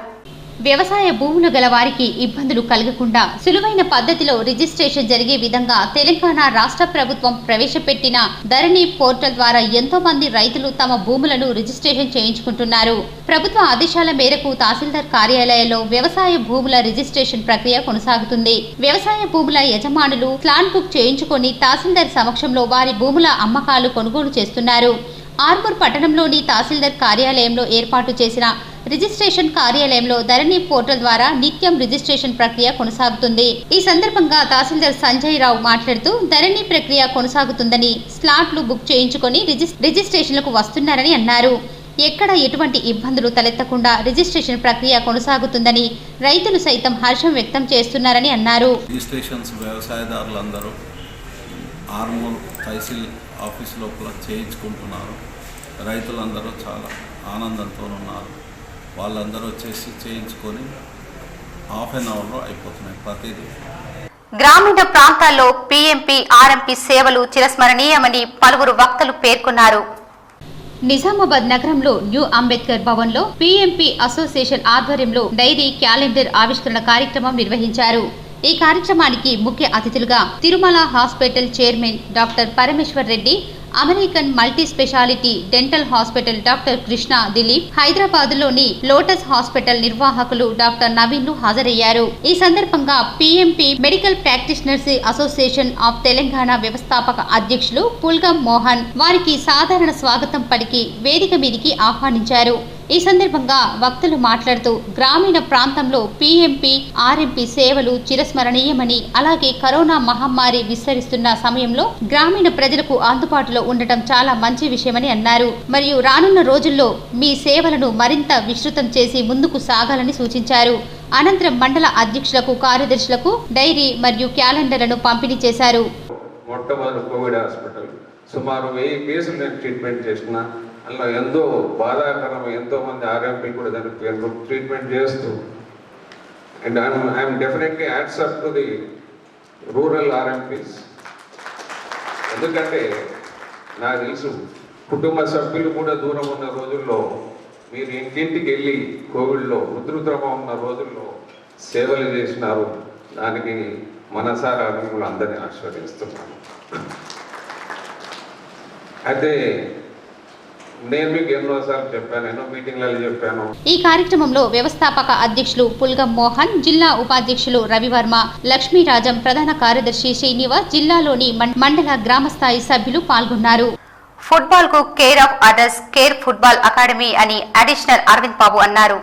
వ్యవసాయ భూములు గల వారికి ఇబ్బందులు కలగకుండా సులువైన పద్ధతిలో రిజిస్ట్రేషన్ జరిగే విధంగా తెలంగాణ రాష్ట్ర ప్రభుత్వం ప్రవేశపెట్టిన ధరణి పోర్టల్ ద్వారా ఎంతో మంది రైతులు తమ భూములను రిజిస్ట్రేషన్ చేయించుకుంటున్నారు. ప్రభుత్వ ఆదేశాల మేరకు తహసీల్దార్ కార్యాలయంలో వ్యవసాయ భూముల రిజిస్ట్రేషన్ ప్రక్రియ కొనసాగుతుంది. వ్యవసాయ భూముల యజమానులు ప్లాన్ బుక్ చేయించుకొని తహసీల్దార్ సమక్షంలో వారి భూముల అమ్మకాలు కొనుగోలు చేస్తున్నారు. ఆర్మూర్ పట్టణంలోని తహసీల్దార్ కార్యాలయంలో ఏర్పాటు చేసిన రిజిస్ట్రేషన్ కార్యాలయంలో ధరణి పోర్టల్ ద్వారా నిత్యం రిజిస్ట్రేషన్ ప్రక్రియ కొనసాగుతుంది. ఈ సందర్భంగా తహసీల్దార్ సంజయ్ రావు మాట్లాడుతూ ధరణి ప్రక్రియ కొనసాగుతుందని, స్లాట్లు బుక్ చేయించుకొని రిజిస్ట్రేషన్లకు వస్తున్నారని అన్నారు. ఎక్కడ ఎటువంటి ఇబ్బందులు తలెత్తకుండా రిజిస్ట్రేషన్ ప్రక్రియ కొనసాగుతుందని రైతులు సైతం హర్షం వ్యక్తం చేస్తున్నారని అన్నారు. రిజిస్ట్రేషన్స్ వ్యవసాయదారులందరూ ఆర్మూర్ తహసీల్ ఆఫీస్ లోపల చేయించుకుంటున్నారు. రైతులందరూ చాలా ఆనందంతో ఉన్నారు. వాళ్ళందరూ వచ్చేసి చేయించుకొని హాఫ్ అన్ అవర్లో అయిపోతున్నాయి ప్రతిదీ. గ్రామీణ ప్రాంతాల్లో పీఎంపీ ఆర్ఎంపీ సేవలు చిరస్మరణీయమని పలువురు వక్తలు పేర్కొన్నారు. నిజామాబాద్ నగరంలో న్యూ అంబేద్కర్ భవన్ లో పీఎంపీ అసోసియేషన్ ఆధ్వర్యంలో డైరీ క్యాలెండర్ ఆవిష్కరణ కార్యక్రమం నిర్వహించారు. ఈ కార్యక్రమానికి ముఖ్య అతిథులుగా Tirumala hospital chairman doctor Parameshwar Reddy, American multi speciality dental hospital doctor Krishna Dilip, హైదరాబాద్లోని లోటస్ హాస్పిటల్ నిర్వాహకులు డాక్టర్ నవీన్లు హాజరయ్యారు. ఈ సందర్భంగా PMP medical practitioners association of Telangana వ్యవస్థాపక అధ్యక్షులు పుల్గం మోహన్ వారికి సాధారణ స్వాగతం పలికి వేదిక మీదికి ఆహ్వానించారు. ఈ సందర్భంగా వక్తలు మాట్లాడుతూ గ్రామీణ ప్రాంతంలో పీఎంపీ ఆర్ఎంపీ సేవలు చిరస్మరణీయమని, అలాగే కరోనా మహమ్మారి విస్తరిస్తున్న సమయంలో గ్రామీణ ప్రజలకు అందుబాటులో ఉండటం చాలా మంచి విషయమని అన్నారు. మరియు రానున్న రోజుల్లో మీ సేవలను మరింత విస్తృతం చేసి ముందుకు సాగాలని సూచించారు. అనంతరం మండల అధ్యక్షులకు, కార్యదర్శులకు డైరీ మరియు క్యాలెండర్లను పంపిణీ చేశారు. మొట్టమొదటి కోవిడ్ హాస్పిటల్ సుమారు 1000 కేసులు నేను ట్రీట్మెంట్ చేసిన, అందులో ఎంతో బాధాకరం, ఎంతో మంది ఆర్ఎంపీ కూడా దానికి ట్రీట్మెంట్ చేస్తూ, and I'm definitely hats up to the rural RMPs. ఎందుకంటే నాకు తెలుసు కుటుంబ సభ్యులు కూడా దూరం ఉన్న రోజుల్లో మీరు ఇంటింటికి వెళ్ళి కోవిడ్లో ఉధృతంగా ఉన్న రోజుల్లో సేవలు చేసినారు. దానికి మనసారా మిమ్మల్ని అందరినీ ఆశీర్వదిస్తున్నాను. అయితే నేను మీకు ఎన్నోసార్లు చెప్పాను, ఎన్నో మీటింగ్లలో చెప్పాను. ఈ కార్యక్రమంలో వ్యవస్థాపక అధ్యక్షులు పుల్గం మోహన్, జిల్లా ఉపాధ్యక్షులు రవివర్మ, లక్ష్మీరాజం, ప్రధాన కార్యదర్శి శ్రీనివాస్, జిల్లాలోని మండల గ్రామ స్థాయి సభ్యులు పాల్గొన్నారు. ఫుట్బాల్ కు care of others care football academy అని అడిషనల్ అరవింద్ బాబు అన్నారు.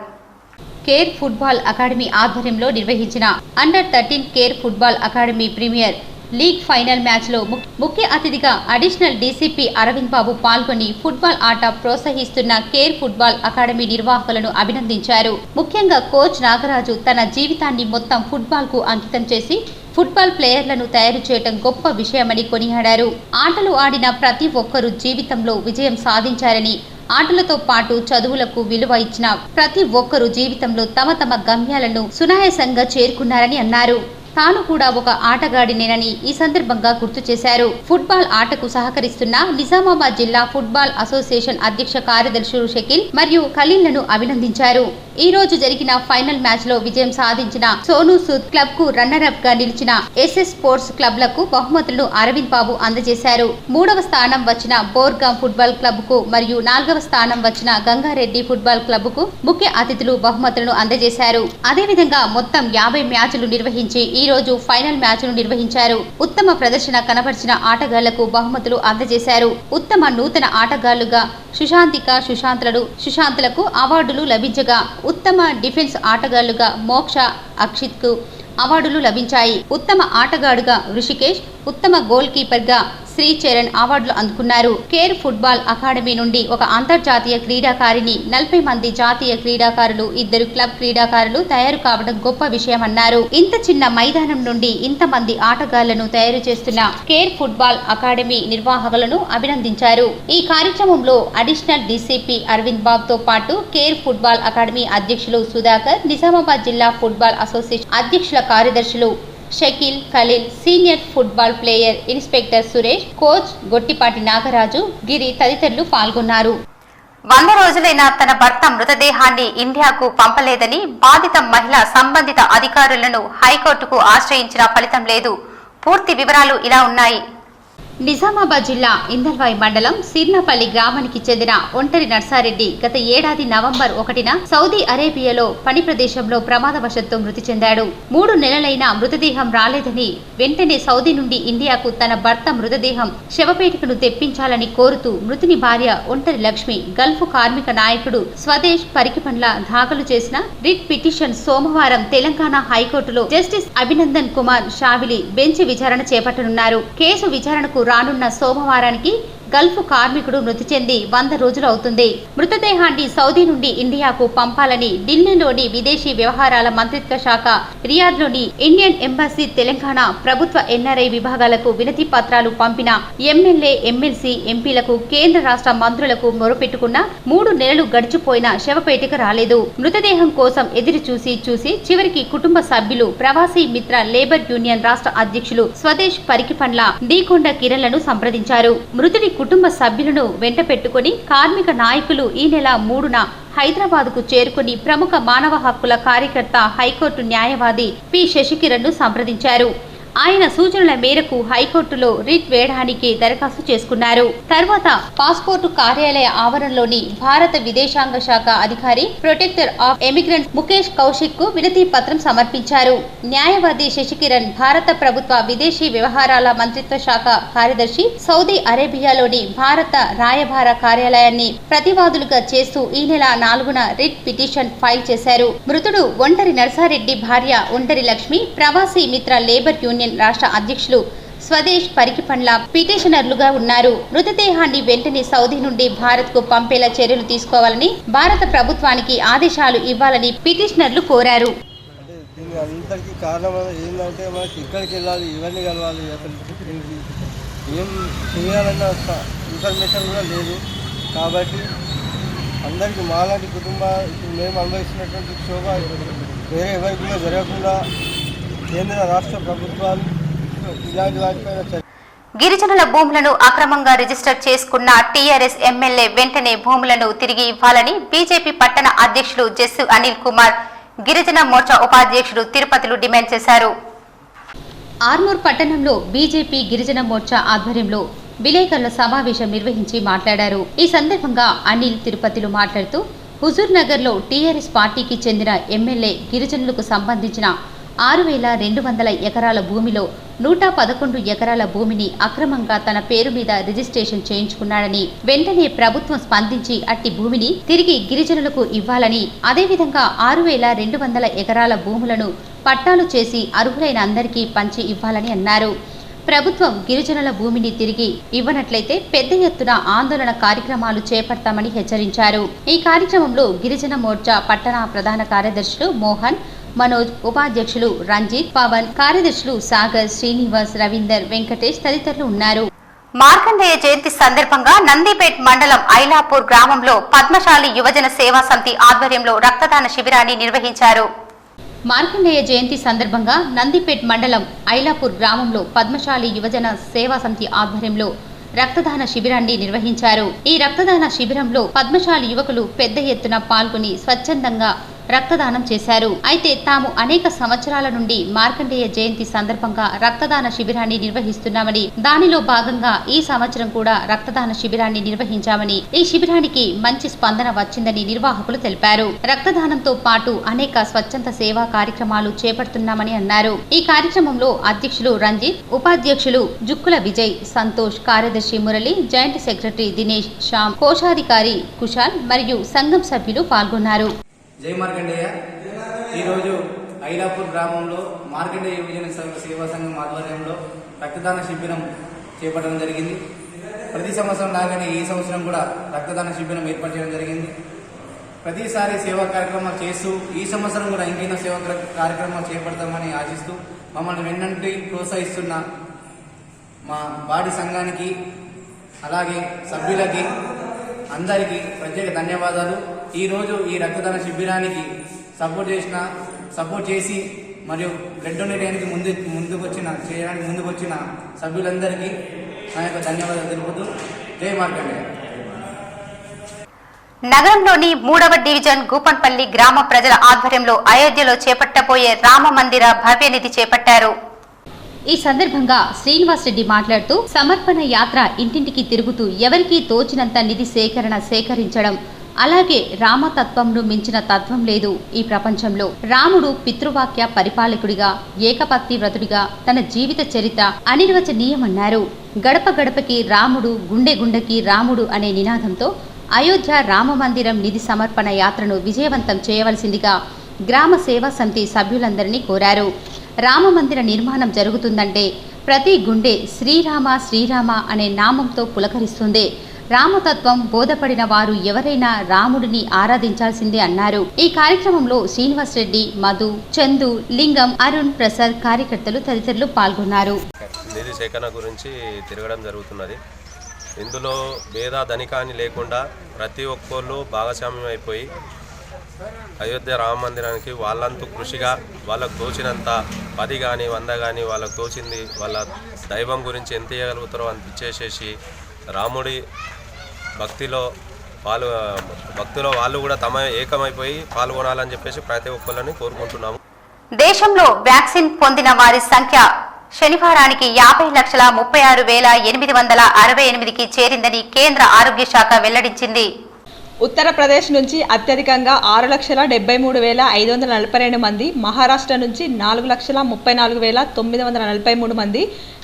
కేర్ ఫుట్బాల్ అకాడమీ ఆధ్వర్యంలో నిర్వహించిన under care football academy premier league final match లో ముఖ్య అతిథిగా అడిషనల్ డీసీపీ అరవింద్ బాబు పాల్గొని ఫుట్బాల్ ఆట ప్రోత్సహిస్తున్న కేర్ ఫుట్బాల్ అకాడమీ నిర్వాహకులను అభినందించారు. ముఖ్యంగా కోచ్ నాగరాజు తన జీవితాన్ని మొత్తం ఫుట్బాల్ కు అంకితం చేసి ఫుట్బాల్ ప్లేయర్లను తయారు చేయడం గొప్ప విషయమని కొనియాడారు. ఆటలు ఆడిన ప్రతి ఒక్కరూ జీవితంలో విజయం సాధించారని, ఆటలతో పాటు చదువులకు విలువ ఇచ్చిన ప్రతి ఒక్కరూ జీవితంలో తమ తమ గమ్యాలను సునాయాసంగా చేరుకున్నారని అన్నారు. తాను కూడా ఒక ఆటగాడినేనని ఈ సందర్భంగా గుర్తు చేశారు. ఫుట్బాల్ ఆటకు సహకరిస్తున్న నిజామాబాద్ జిల్లా ఫుట్బాల్ అసోసియేషన్ అధ్యక్ష కార్యదర్శులు షకీల్ మరియు ఖలీల్లను అభినందించారు. ఈ రోజు జరిగిన ఫైనల్ మ్యాచ్ లో విజయం సాధించిన సోను సూద్ క్లబ్ కు రన్నర్ అప్ గా నిలిచిన ఎస్ఎస్ స్పోర్ట్స్ క్లబ్లకు బహుమతులను అరవింద్ బాబు అందజేశారు. 3వ స్థానం వచ్చిన బోర్గాం ఫుట్బాల్ క్లబ్ కు మరియు 4వ స్థానం వచ్చిన గంగారెడ్డి ఫుట్బాల్ క్లబ్ కు ముఖ్య అతిథులు బహుమతులను అందజేశారు. అదేవిధంగా మొత్తం 50 మ్యాచ్లు నిర్వహించి ఈ రోజు ఫైనల్ మ్యాచ్ ను నిర్వహించారు. ఉత్తమ ప్రదర్శన కనబరిచిన ఆటగాళ్లకు బహుమతులు అందజేశారు. ఉత్తమ నూతన ఆటగాళ్లుగా సుశాంత్లకు అవార్డులు లభించగా, ఉత్తమ డిఫెన్స్ ఆటగాళ్లుగా మోక్ష, అక్షిత్ కు అవార్డులు లభించాయి. ఉత్తమ ఆటగాడుగా ఋషికేష్, ఉత్తమ గోల్ కీపర్ గా శ్రీచరణ్ అవార్డులు అందుకున్నారు. కేర్ ఫుట్బాల్ అకాడమీ నుండి ఒక అంతర్జాతీయ క్రీడాకారిణి, 40 మంది జాతీయ క్రీడాకారులు, 2 క్లబ్ క్రీడాకారులు తయారు కావడం గొప్ప విషయమన్నారు. ఇంత చిన్న మైదానం నుండి ఇంతమంది ఆటగాళ్లను తయారు చేస్తున్న కేర్ ఫుట్బాల్ అకాడమీ నిర్వాహకులను అభినందించారు. ఈ కార్యక్రమంలో అడిషనల్ డీసీపీ అరవింద్ బాబుతో పాటు కేర్ ఫుట్బాల్ అకాడమీ అధ్యక్షులు సుధాకర్, నిజామాబాద్ జిల్లా ఫుట్బాల్ అసోసియేషన్ అధ్యక్షుల కార్యదర్శులు Shakeel, Khaleel, senior football player inspector Suresh, coach Gottipati Nagaraju, Giri తదితరులు పాల్గొన్నారు. 100 రోజులైన తన భర్త మృతదేహాన్ని ఇండియాకు పంపలేదని బాధిత మహిళ సంబంధిత అధికారులను హైకోర్టుకు ఆశ్రయించిన ఫలితం లేదు. పూర్తి వివరాలు ఇలా ఉన్నాయి. నిజామాబాద్ జిల్లా ఇందల్వాయి మండలం సిర్నపల్లి గ్రామానికి చెందిన ఒంటరి నర్సారెడ్డి గత ఏడాది నవంబర్ 1న సౌదీ అరేబియాలో పని ప్రదేశంలో ప్రమాదవశత్తు మృతి చెందాడు. 3 నెలలైన మృతదేహం రాలేదని వెంటనే సౌదీ నుండి ఇండియాకు తన భర్త మృతదేహం శవపేటికను తెప్పించాలని కోరుతూ మృతుని భార్య ఒంటరి లక్ష్మి గల్ఫ్ కార్మిక నాయకుడు స్వదేశ్ పరికిపండ్ల దాఖలు చేసిన రిట్ పిటిషన్ సోమవారం తెలంగాణ హైకోర్టులో జస్టిస్ అభినందన్ కుమార్ షావిలి బెంచ్ విచారణ చేపట్టనున్నారు. కేసు విచారణకు రానున్న సోమవారానికి గల్ఫ్ కార్మికుడు మృతి చెంది 100 రోజులు అవుతుంది. మృతదేహాన్ని సౌదీ నుండి ఇండియాకు పంపాలని ఢిల్లీలోని విదేశీ వ్యవహారాల మంత్రిత్వ శాఖ, రియాద్లోని ఇండియన్ ఎంబసీ, తెలంగాణ ప్రభుత్వ ఎన్ఆర్ఐ విభాగాలకు వినతి పత్రాలు పంపిన ఎమ్మెల్యే, ఎమ్మెల్సీ, ఎంపీలకు, కేంద్ర రాష్ట్ర మంత్రులకు మొరపెట్టుకున్న 3 నెలలు గడిచిపోయినా శవపేటిక రాలేదు. మృతదేహం కోసం ఎదురు చూసి చివరికి కుటుంబ సభ్యులు, ప్రవాసీ మిత్ర లేబర్ యూనియన్ రాష్ట్ర అధ్యక్షులు స్వదేశ్ పరికిపండ్ల డీకొండ కిరణ్లను సంప్రదించారు. మృతుడి కుటుంబ సభ్యులను వెంట పెట్టుకుని కార్మిక నాయకులు ఈ నెల 3న హైదరాబాద్కు చేరుకుని ప్రముఖ మానవ హక్కుల కార్యకర్త, హైకోర్టు న్యాయవాది పి శశికిరణ్ ను సంప్రదించారు. ఆయన సూచనల మేరకు హైకోర్టులో రిట్ వేయడానికి దరఖాస్తు చేసుకున్నారు. తర్వాత పాస్పోర్టు కార్యాలయ ఆవరణలోని భారత విదేశాంగ శాఖ అధికారి, protector of emigrants Mukesh Kaushik కు వినతి పత్రం సమర్పించారు. న్యాయవాది శశికిరణ్ భారత ప్రభుత్వ విదేశీ వ్యవహారాల మంత్రిత్వ శాఖ కార్యదర్శి, సౌదీ అరేబియాలోని భారత రాయబార కార్యాలయాన్ని ప్రతివాదులుగా చేస్తూ ఈ నెల 4న రిట్ పిటిషన్ ఫైల్ చేశారు. మృతుడు ఒంటరి నర్సారెడ్డి భార్య ఒంటరి లక్ష్మి, ప్రవాసీ మిత్ర లేబర్ యూనియన్ రాష్ట్ర అధ్యక్షులు స్వదేశ్ పరికిపండ్ల పిటిషనర్లుగా ఉన్నారు. మృతదేహాన్ని వెంటనే సౌదీ నుండి భారత్ కు పంపేలా చర్యలు తీసుకోవాలని భారత ప్రభుత్వానికి ఆదేశాలు ఇవ్వాలని పిటిషనర్లు కోరారు. అందరికీ కారణం ఏంటంటే మనకి ఎక్కడికి వెళ్ళాలి, ఇవన్నీ కలవాలి, ఏం చేయాలన్న ఇన్ఫర్మేషన్ కూడా లేదు. కాబట్టి అందరికీ మాలాంటి ఇప్పుడు మేము అనుభవిస్తున్నటువంటి క్షోభ వేరే ఎవరికి కూడా జరగకుండా కేంద్ర రాష్ట్ర ప్రభుత్వాలు ఇలాంటి వాటిపైన గిరిజనుల భూములను అక్రమంగా రిజిస్టర్ చేసుకున్న టీఆర్ఎస్ ఎమ్మెల్యే వెంటనే భూములను తిరిగి ఇవ్వాలని బీజేపీ పట్టణ అధ్యక్షులు జస్సు అనిల్ కుమార్, గిరిజన మోర్చా ఉపాధ్యక్షుడు తిరుపతిలో డిమాండ్ చేశారు. ఆర్మూర్ పట్టణంలో బీజేపీ గిరిజన మోర్చా ఆధ్వర్యంలో విలేకరుల సమావేశం నిర్వహించి మాట్లాడారు. ఈ సందర్భంగా అనిల్ తిరుపతిలో మాట్లాడుతూ హుజూర్ నగర్ లో టీఆర్ఎస్ పార్టీకి చెందిన ఎమ్మెల్యే గిరిజనులకు సంబంధించిన 6,200 ఎకరాల భూమిలో 111 ఎకరాల భూమిని అక్రమంగా తన పేరు మీద రిజిస్ట్రేషన్ చేయించుకున్నాడని, వెంటనే ప్రభుత్వం స్పందించి అట్టి భూమిని తిరిగి గిరిజనులకు ఇవ్వాలని, అదేవిధంగా 6,200 ఎకరాల భూములను పట్టాలు చేసి అర్హులైన అందరికీ పంచి ఇవ్వాలని అన్నారు. ప్రభుత్వం గిరిజనుల భూమిని తిరిగి ఇవ్వనట్లయితే పెద్ద ఎత్తున ఆందోళన కార్యక్రమాలు చేపడతామని హెచ్చరించారు. ఈ కార్యక్రమంలో గిరిజన మోర్చా పట్టణ ప్రధాన కార్యదర్శులు మోహన్, మనోజ్, ఉపాధ్యక్షులు రంజిత్, పవన్, కార్యదర్శులు సాగర్, శ్రీనివాస్, రవీందర్, వెంకటేష్ తదితరులు ఉన్నారు. మార్కండేయ జయంతి సందర్భంగా నందిపేట్ మండలం ఐలాపూర్ గ్రామంలో పద్మశాలి యువజన సేవా సమితి ఆధ్వర్యంలో రక్తదాన శిబిరాన్ని నిర్వహించారు. మార్కండేయ జయంతి సందర్భంగా నందిపేట్ మండలం ఐలాపూర్ గ్రామంలో పద్మశాలి యువజన సేవా సమితి ఆధ్వర్యంలో రక్తదాన శిబిరాన్ని నిర్వహించారు. ఈ రక్తదాన శిబిరంలో పద్మశాలి యువకులు పెద్ద ఎత్తున పాల్గొని స్వచ్ఛందంగా రక్తదానం చేశారు. అయితే తాము అనేక సంవత్సరాల నుండి మార్కండేయ జయంతి సందర్భంగా రక్తదాన శిబిరాన్ని నిర్వహిస్తున్నామని, దానిలో భాగంగా ఈ సంవత్సరం కూడా రక్తదాన శిబిరాన్ని నిర్వహించామని, ఈ శిబిరానికి మంచి స్పందన వచ్చిందని నిర్వాహకులు తెలిపారు. రక్తదానంతో పాటు అనేక స్వచ్ఛంద సేవా కార్యక్రమాలు చేపడుతున్నామని అన్నారు. ఈ కార్యక్రమంలో అధ్యక్షులు రంజిత్, ఉపాధ్యక్షులు జుక్కుల విజయ్, సంతోష్, కార్యదర్శి మురళి, జాయింట్ సెక్రటరీ దినేష్, శ్యామ్, కోశాధికారి కుశాల్ మరియు సంఘం సభ్యులు పాల్గొన్నారు. జై మార్కండేయ. ఈరోజు ఐరాపూర్ గ్రామంలో మార్కండేయ యువజన సేవా సంఘం ఆధ్వర్యంలో రక్తదాన శిబిరం చేపట్టడం జరిగింది. ప్రతి సంవత్సరం లాగానే ఈ సంవత్సరం కూడా రక్తదాన శిబిరం ఏర్పాటు చేయడం జరిగింది. ప్రతిసారి సేవా కార్యక్రమాలు చేస్తూ ఈ సంవత్సరం కూడా ఇంకెన్నో సేవా కార్యక్రమాలు చేపడతామని ఆశిస్తూ మమ్మల్ని వెన్నంటి ప్రోత్సహిస్తున్న మా బాడీ సంఘానికి అలాగే సభ్యులకి అందరికీ ప్రత్యేక ధన్యవాదాలు. ఈరోజు ఈ రక్తదాన శిబిరానికి సపోర్ట్ చేసి మరియు బ్లడ్ డొనేట్ చేయడానికి ముందుకు వచ్చిన సభ్యులందరికీ నా యొక్క ధన్యవాదాలు తెలుపుతూ జై మార్కండేయ. నగరంలోని 3వ డివిజన్ గూపన్పల్లి గ్రామ ప్రజల ఆధ్వర్యంలో అయోధ్యలో చేపట్టబోయే రామ మందిర భవ్యనిధి చేపట్టారు. ఈ సందర్భంగా శ్రీనివాస్ రెడ్డి మాట్లాడుతూ సమర్పణ యాత్ర ఇంటింటికి తిరుగుతూ ఎవరికీ తోచినంత నిధి సేకరించడం, అలాగే రామతత్వంను మించిన తత్వం లేదు ఈ ప్రపంచంలో. రాముడు పితృవాక్య పరిపాలకుడిగా, ఏకపత్తి వ్రతుడిగా తన జీవిత చరిత్ర అనిర్వచనీయమన్నారు. గడప గడపకి రాముడు, గుండె గుండెకి రాముడు అనే నినాదంతో అయోధ్య రామ మందిరం నిధి సమర్పణ యాత్రను విజయవంతం చేయవలసిందిగా గ్రామ సేవా సమితి సభ్యులందరినీ కోరారు. రామ మందిర నిర్మాణం జరుగుతుందంటే ప్రతి గుండె శ్రీరామ శ్రీరామ అనే నామంతో పులకరిస్తుంది. రామతత్వం బోధపడిన వారు ఎవరైనా రాముడిని ఆరాధించాల్సిందే అన్నారు. ఈ కార్యక్రమంలో శ్రీనివాస్ రెడ్డి, మధు, చందు, లింగం, అరుణ్, ప్రసాద్, కార్యకర్తలు తదితరులు పాల్గొన్నారు. నిధి సేకరణ గురించి తిరగడం జరుగుతున్నది. ఇందులో భేద ధనికాని లేకుండా ప్రతి ఒక్కళ్ళు భాగస్వామ్యం అయిపోయి అయోధ్య రామ మందిరానికి వాళ్ళంతూ కృషిగా వాళ్ళకు తోచినంత 10 కానీ 100 కానీ వాళ్ళకు తోచింది వాళ్ళ దైవం గురించి ఎంత ఇవ్వగలుగుతారో అంత ఇచ్చేసేసి రాముడి భక్తిలో వాళ్ళు కూడా తమ ఏకమైపోయి పాల్గొనాలని చెప్పేసి ప్రతి ఒక్కళ్ళని కోరుకుంటున్నాము. దేశంలో వ్యాక్సిన్ పొందిన వారి సంఖ్య శనివారానికి 50,36,868కి చేరిందని కేంద్ర ఆరోగ్య శాఖ వెల్లడించింది. ఉత్తరప్రదేశ్ నుంచి అత్యధికంగా 6,73,542 మంది, మహారాష్ట్ర నుంచి 4,34,943 మంది,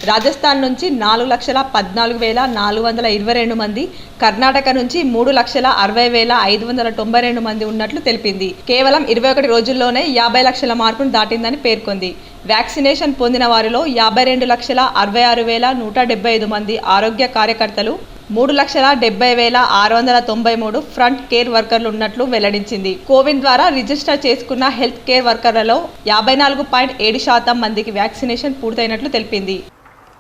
రాజస్థాన్ నుంచి 4,14,422 మంది, కర్ణాటక నుంచి 3,60,592 మంది ఉన్నట్లు తెలిపింది. కేవలం 21 రోజుల్లోనే 50 లక్షల మార్కును దాటిందని పేర్కొంది. వ్యాక్సినేషన్ పొందిన వారిలో 52,66,175 మంది ఆరోగ్య కార్యకర్తలు, 3,70,693 ఫ్రంట్ కేర్ వర్కర్లు ఉన్నట్లు వెల్లడించింది. కోవిన్ ద్వారా రిజిస్టర్ చేసుకున్న హెల్త్ కేర్ వర్కర్లలో 54.7% మందికి వ్యాక్సినేషన్ పూర్తయినట్లు తెలిపింది.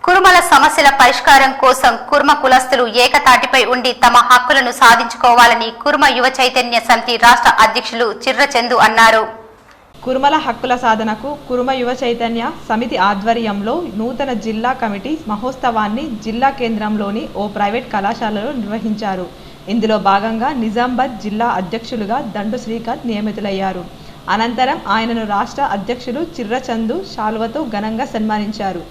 కురుమల సమస్యల పరిష్కారం కోసం కుర్మ కులస్తులు ఏకతాటిపై ఉండి తమ హక్కులను సాధించుకోవాలని కుర్మ యువ చైతన్య సమితి రాష్ట్ర అధ్యక్షులు చిర్రచందు అన్నారు. కురుమల హక్కుల సాధనకు కురుమ యువ చైతన్య సమితి ఆధ్వర్యంలో నూతన జిల్లా కమిటీ మహోత్సవాన్ని జిల్లా కేంద్రంలోని ఓ ప్రైవేట్ కళాశాలలో నిర్వహించారు. ఇందులో భాగంగా నిజామాబాద్ జిల్లా అధ్యక్షులుగా దండు శ్రీకాంత్ నియమితులయ్యారు. అనంతరం ఆయనను రాష్ట్ర అధ్యక్షులు చిర్రచందు శాలువతో ఘనంగా సన్మానించారు.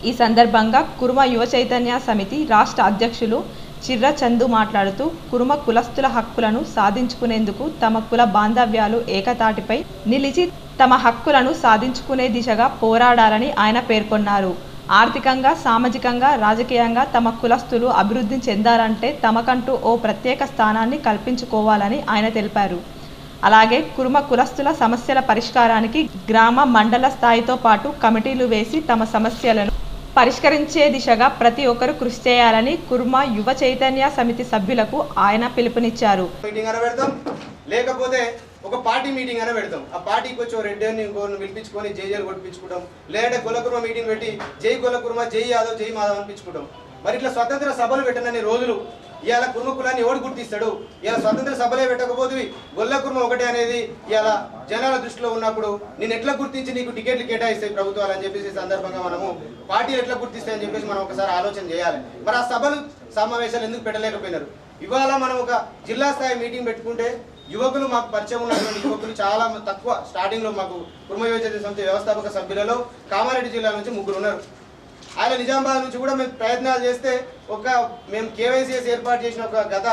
ఈ సందర్భంగా కురుమ యువ చైతన్య సమితి రాష్ట్ర అధ్యక్షులు చిర్రచందు మాట్లాడుతూ కురుమ కులస్తుల హక్కులను సాధించుకునేందుకు తమ కుల బాంధవ్యాలు ఏకతాటిపై నిలిచి తమ హక్కులను సాధించుకునే దిశగా పోరాడాలని ఆయన పేర్కొన్నారు. ఆర్థికంగా, సామాజికంగా, రాజకీయంగా తమ కులస్తులు అభివృద్ధి చెందాలంటే తమకంటూ ఓ ప్రత్యేక స్థానాన్ని కల్పించుకోవాలని ఆయన తెలిపారు. అలాగే కురుమ కులస్తుల సమస్యల పరిష్కారానికి గ్రామ, మండల స్థాయితో పాటు కమిటీలు వేసి తమ సమస్యలను పరిష్కరించే దిశగా ప్రతి ఒక్కరూ కృషి చేయాలని కుర్మ యువ చైతన్య సమితి సభ్యులకు ఆయన పిలుపునిచ్చారు. లేకపోతే ఒక పార్టీ మీటింగ్ అయినా పెడతాం. ఆ పార్టీకి వచ్చి రెడ్డిని ఇంకోరిని పిలిపించుకొని జైలు కొట్టించుకుంటాం. లేదంటే కులకుర్మ మీటింగ్ పెట్టి జై కులకుర్మ, జై యాదవ్, జై మాధవ్ అనిపించుకుంటాం. మరి ఇట్లా స్వతంత్ర సభలు పెట్టనని రోజులు ఇవాళ కుర్మ కులాన్ని ఎవడు గుర్తిస్తాడు? ఇలా స్వతంత్ర సభలే పెట్టకపోతే గొల్ల కుర్మ ఒకటే అనేది ఇవాళ జనాల దృష్టిలో ఉన్నప్పుడు నేను ఎట్లా గుర్తించి నీకు టికెట్లు కేటాయిస్తాయి ప్రభుత్వాలు అని చెప్పేసి సందర్భంగా మనము పార్టీలు ఎట్లా గుర్తిస్తాయని చెప్పేసి మనం ఒకసారి ఆలోచన చేయాలి. మరి ఆ సభలు సమావేశాలు ఎందుకు పెట్టలేకపోయినారు? ఇవాళ మనం ఒక జిల్లా స్థాయి మీటింగ్ పెట్టుకుంటే యువకులు, మాకు పరిచయం ఉన్నటువంటి యువకులు చాలా తక్కువ. స్టార్టింగ్లో మాకు కుర్మ యువ చైతన్య సమితి వ్యవస్థాపక సభ్యులలో కామారెడ్డి జిల్లా నుంచి 3 ఉన్నారు. ఆయన నిజామాబాద్ నుంచి కూడా మేము ప్రయత్నాలు చేస్తే మేము కేవైసీఎస్ ఏర్పాటు చేసిన ఒక గత.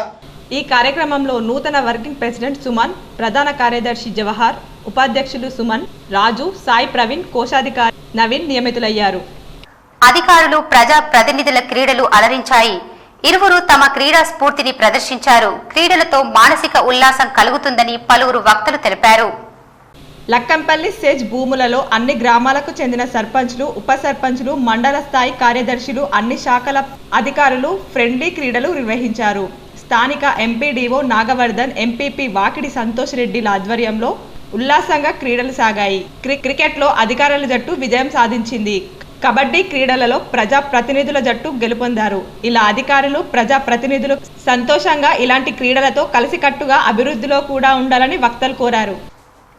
ఈ కార్యక్రమంలో నూతన వర్కింగ్ ప్రెసిడెంట్ సుమన్, ప్రధాన కార్యదర్శి జవహర్, ఉపాధ్యక్షులు సుమన్, రాజు, సాయి ప్రవీణ్, కోశాధికారి నవీన్ నియమితులయ్యారు. అధికారులు, ప్రజా ప్రతినిధుల క్రీడలు అలరించాయి. ఇరువురు తమ క్రీడా స్ఫూర్తిని ప్రదర్శించారు. క్రీడలతో మానసిక ఉల్లాసం కలుగుతుందని పలువురు వక్తలు తెలిపారు. లక్కంపల్లి సెజ్ భూములలో అన్ని గ్రామాలకు చెందిన సర్పంచ్లు, ఉప సర్పంచ్లు, మండల స్థాయి కార్యదర్శులు, అన్ని శాఖల అధికారులు ఫ్రెండ్లీ క్రీడలు నిర్వహించారు. స్థానిక ఎంపీడీఓ నాగవర్ధన్, ఎంపీపీ వాకిడి సంతోష్ రెడ్డిల ఆధ్వర్యంలో ఉల్లాసంగా క్రీడలు సాగాయి. క్రికెట్లో అధికారుల జట్టు విజయం సాధించింది. కబడ్డీ క్రీడలలో ప్రజా ప్రతినిధుల జట్టు గెలుపొందారు. ఇలా అధికారులు, ప్రజా ప్రతినిధులు సంతోషంగా ఇలాంటి క్రీడలతో కలిసికట్టుగా అభివృద్ధిలో కూడా ఉండాలని వక్తలు కోరారు.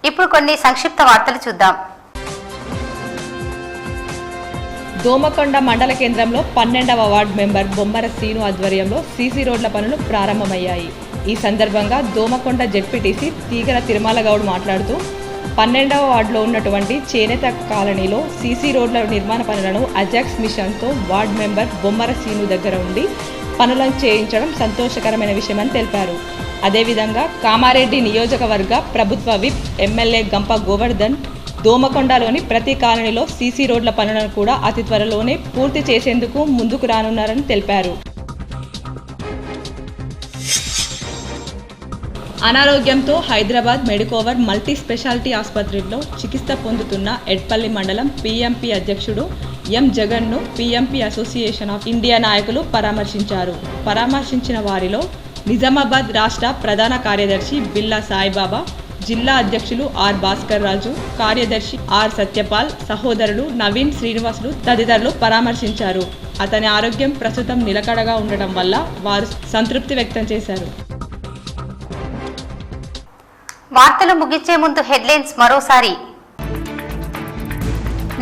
ఇప్పుడు కొన్ని సంక్షిప్త వార్తలు చూద్దాం. దోమకొండ మండల కేంద్రంలో 12వ వార్డు మెంబర్ బొమ్మర శ్రీను ఆధ్వర్యంలో సీసీ రోడ్ల పనులు ప్రారంభమయ్యాయి. ఈ సందర్భంగా దోమకొండ జెడ్పీటీసీ తీగల తిరుమల గౌడ్ మాట్లాడుతూ 12వ వార్డులో ఉన్నటువంటి చేనేత కాలనీలో సీసీ రోడ్ల నిర్మాణ పనులను అజాక్స్ మిషన్తో వార్డు మెంబర్ బొమ్మర శ్రీను దగ్గర ఉండి పనులను చేయించడం సంతోషకరమైన విషయమని తెలిపారు. అదేవిధంగా కామారెడ్డి నియోజకవర్గ ప్రభుత్వ విప్ ఎమ్మెల్యే గంప గోవర్ధన్ దోమకొండలోని ప్రతి కాలనీలో సీసీ రోడ్ల పనులను కూడా అతి త్వరలోనే పూర్తి చేసేందుకు ముందుకు రానున్నారని తెలిపారు. అనారోగ్యంతో హైదరాబాద్ మెడికోవర్ మల్టీ స్పెషాలిటీ ఆసుపత్రిలో చికిత్స పొందుతున్న ఎడ్పల్లి మండలం పీఎంపీ అధ్యక్షుడు ఎం జగన్ను పీఎంపీ అసోసియేషన్ ఆఫ్ ఇండియా నాయకులు పరామర్శించారు. పరామర్శించిన వారిలో నిజామాబాద్ రాష్ట్ర ప్రధాన కార్యదర్శి బిల్లా సాయిబాబా, జిల్లా అధ్యక్షులు ఆర్ భాస్కర్ రాజు, కార్యదర్శి ఆర్ సత్యపాల్, సహోదరులు నవీన్, శ్రీనివాసులు తదితరులు పరామర్శించారు. అతని ఆరోగ్యం ప్రస్తుతం నిలకడగా ఉండటం వల్ల వారు సంతృప్తి వ్యక్తం చేశారు. వార్తలు ముగించే ముందు హెడ్లైన్స్ మరోసారి.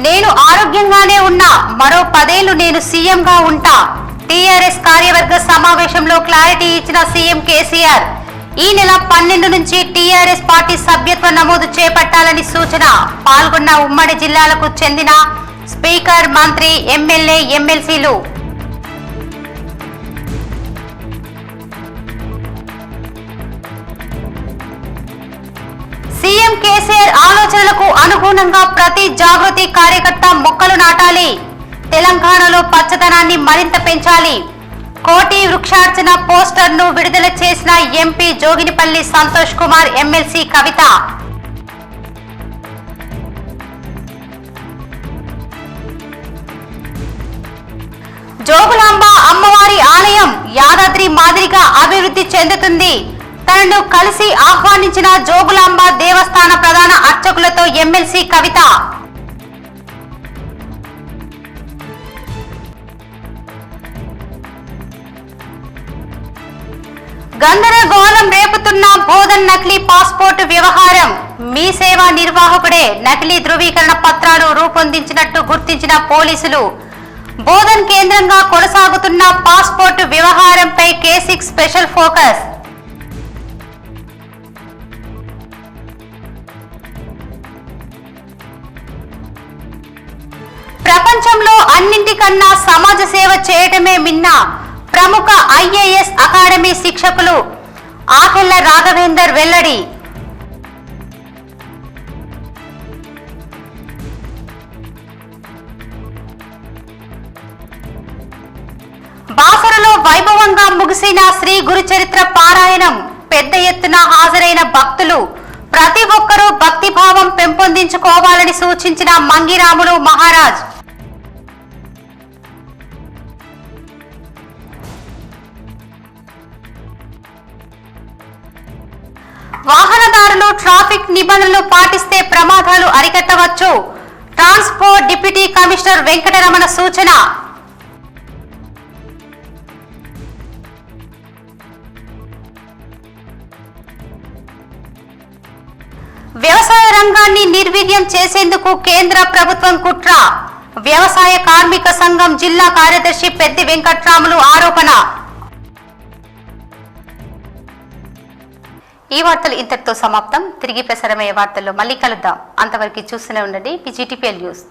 నేను ఆరోగ్యంగానే ఉన్నా, మరో 10 ఏళ్లు నేను సీఎంగా ఉంటా. టీఆర్ఎస్ కార్యవర్గ సమావేశంలో క్లారిటీ ఇచ్చిన సీఎం కేసీఆర్. ఈ నెల 12 నుంచి టీఆర్ఎస్ పార్టీ సభ్యత్వ నమోదు చేపట్టాలని సూచన. పాల్గొన్న ఉమ్మడి జిల్లాలకు చెందిన స్పీకర్, మంత్రి, ఎమ్మెల్యే, ఎమ్మెల్సీలు. సీఎం కేసీఆర్ ఆలోచనలకు అనుగుణంగా ప్రతి జాగృతి కార్యకర్త మొక్కలు నాటాలి. తెలంగాణలో పచ్చదనాన్ని మరింత పెంచాలి. కోటి వృక్షార్చన పోస్టర్ను విడుదల చేసిన ఎంపీ జోగినిపల్లి సంతోష్ కుమార్, ఎమ్మెల్సీ కవిత. జోగులాంబ అమ్మవారి ఆలయం యాదాద్రి మాదిరిగా అభివృద్ధి చెందుతుంది. తనను కలిసి ఆహ్వానించిన జోగులాంబ దేవస్థాన ప్రధాన అర్చకులతో ఎమ్మెల్సీ కవిత. గందరగోళం రేపుతున్న బోధన్ నకిలీ పాస్పోర్టు వ్యవహారం. మీ సేవా నిర్వాహకుడే నకిలీ ధృవీకరణ పత్రాలు రూపొందించినట్టు గుర్తించిన పోలీసులు. బోధన్ కేంద్రంగా కొనసాగుతున్న పాస్పోర్టు వ్యవహారంపై K6 స్పెషల్ ఫోకస్. ప్రపంచంలో అన్నింటికన్నా సమాజ సేవ చేయటమే మిన్న. ప్రముఖ ఐఏఎస్ అకాడమీ శిక్షకులు ఆకెళ్ల రాఘవేందర్ వెల్లడి. బాసరలో వైభవంగా ముగిసిన శ్రీ గురుచరిత్ర పారాయణం. పెద్ద ఎత్తున హాజరైన భక్తులు. ప్రతి ఒక్కరూ భక్తిభావం పెంపొందించుకోవాలని సూచించిన మంగిరాములు మహారాజ్. వాహనదారులు ట్రాఫిక్ నిబంధనలు పాటిస్తే ప్రమాదాలు అరికట్టవచ్చు. ట్రాన్స్పోర్ట్ డిప్యూటీ కమిషనర్ వెంకటరమణ సూచన. వ్యవసాయ రంగాన్ని నిర్వీర్యం చేసేందుకు కేంద్ర ప్రభుత్వం కుట్ర. వ్యవసాయ కార్మిక సంఘం జిల్లా కార్యదర్శి పెద్ది వెంకట్రాములు ఆరోపణ. ఈ వార్తలు ఇంతటితో సమాప్తం. తిరిగి ప్రసారమయ్యే వార్తల్లో మళ్ళీ కలుద్దాం. అంతవరకు చూస్తూనే ఉండండి PGTPL న్యూస్.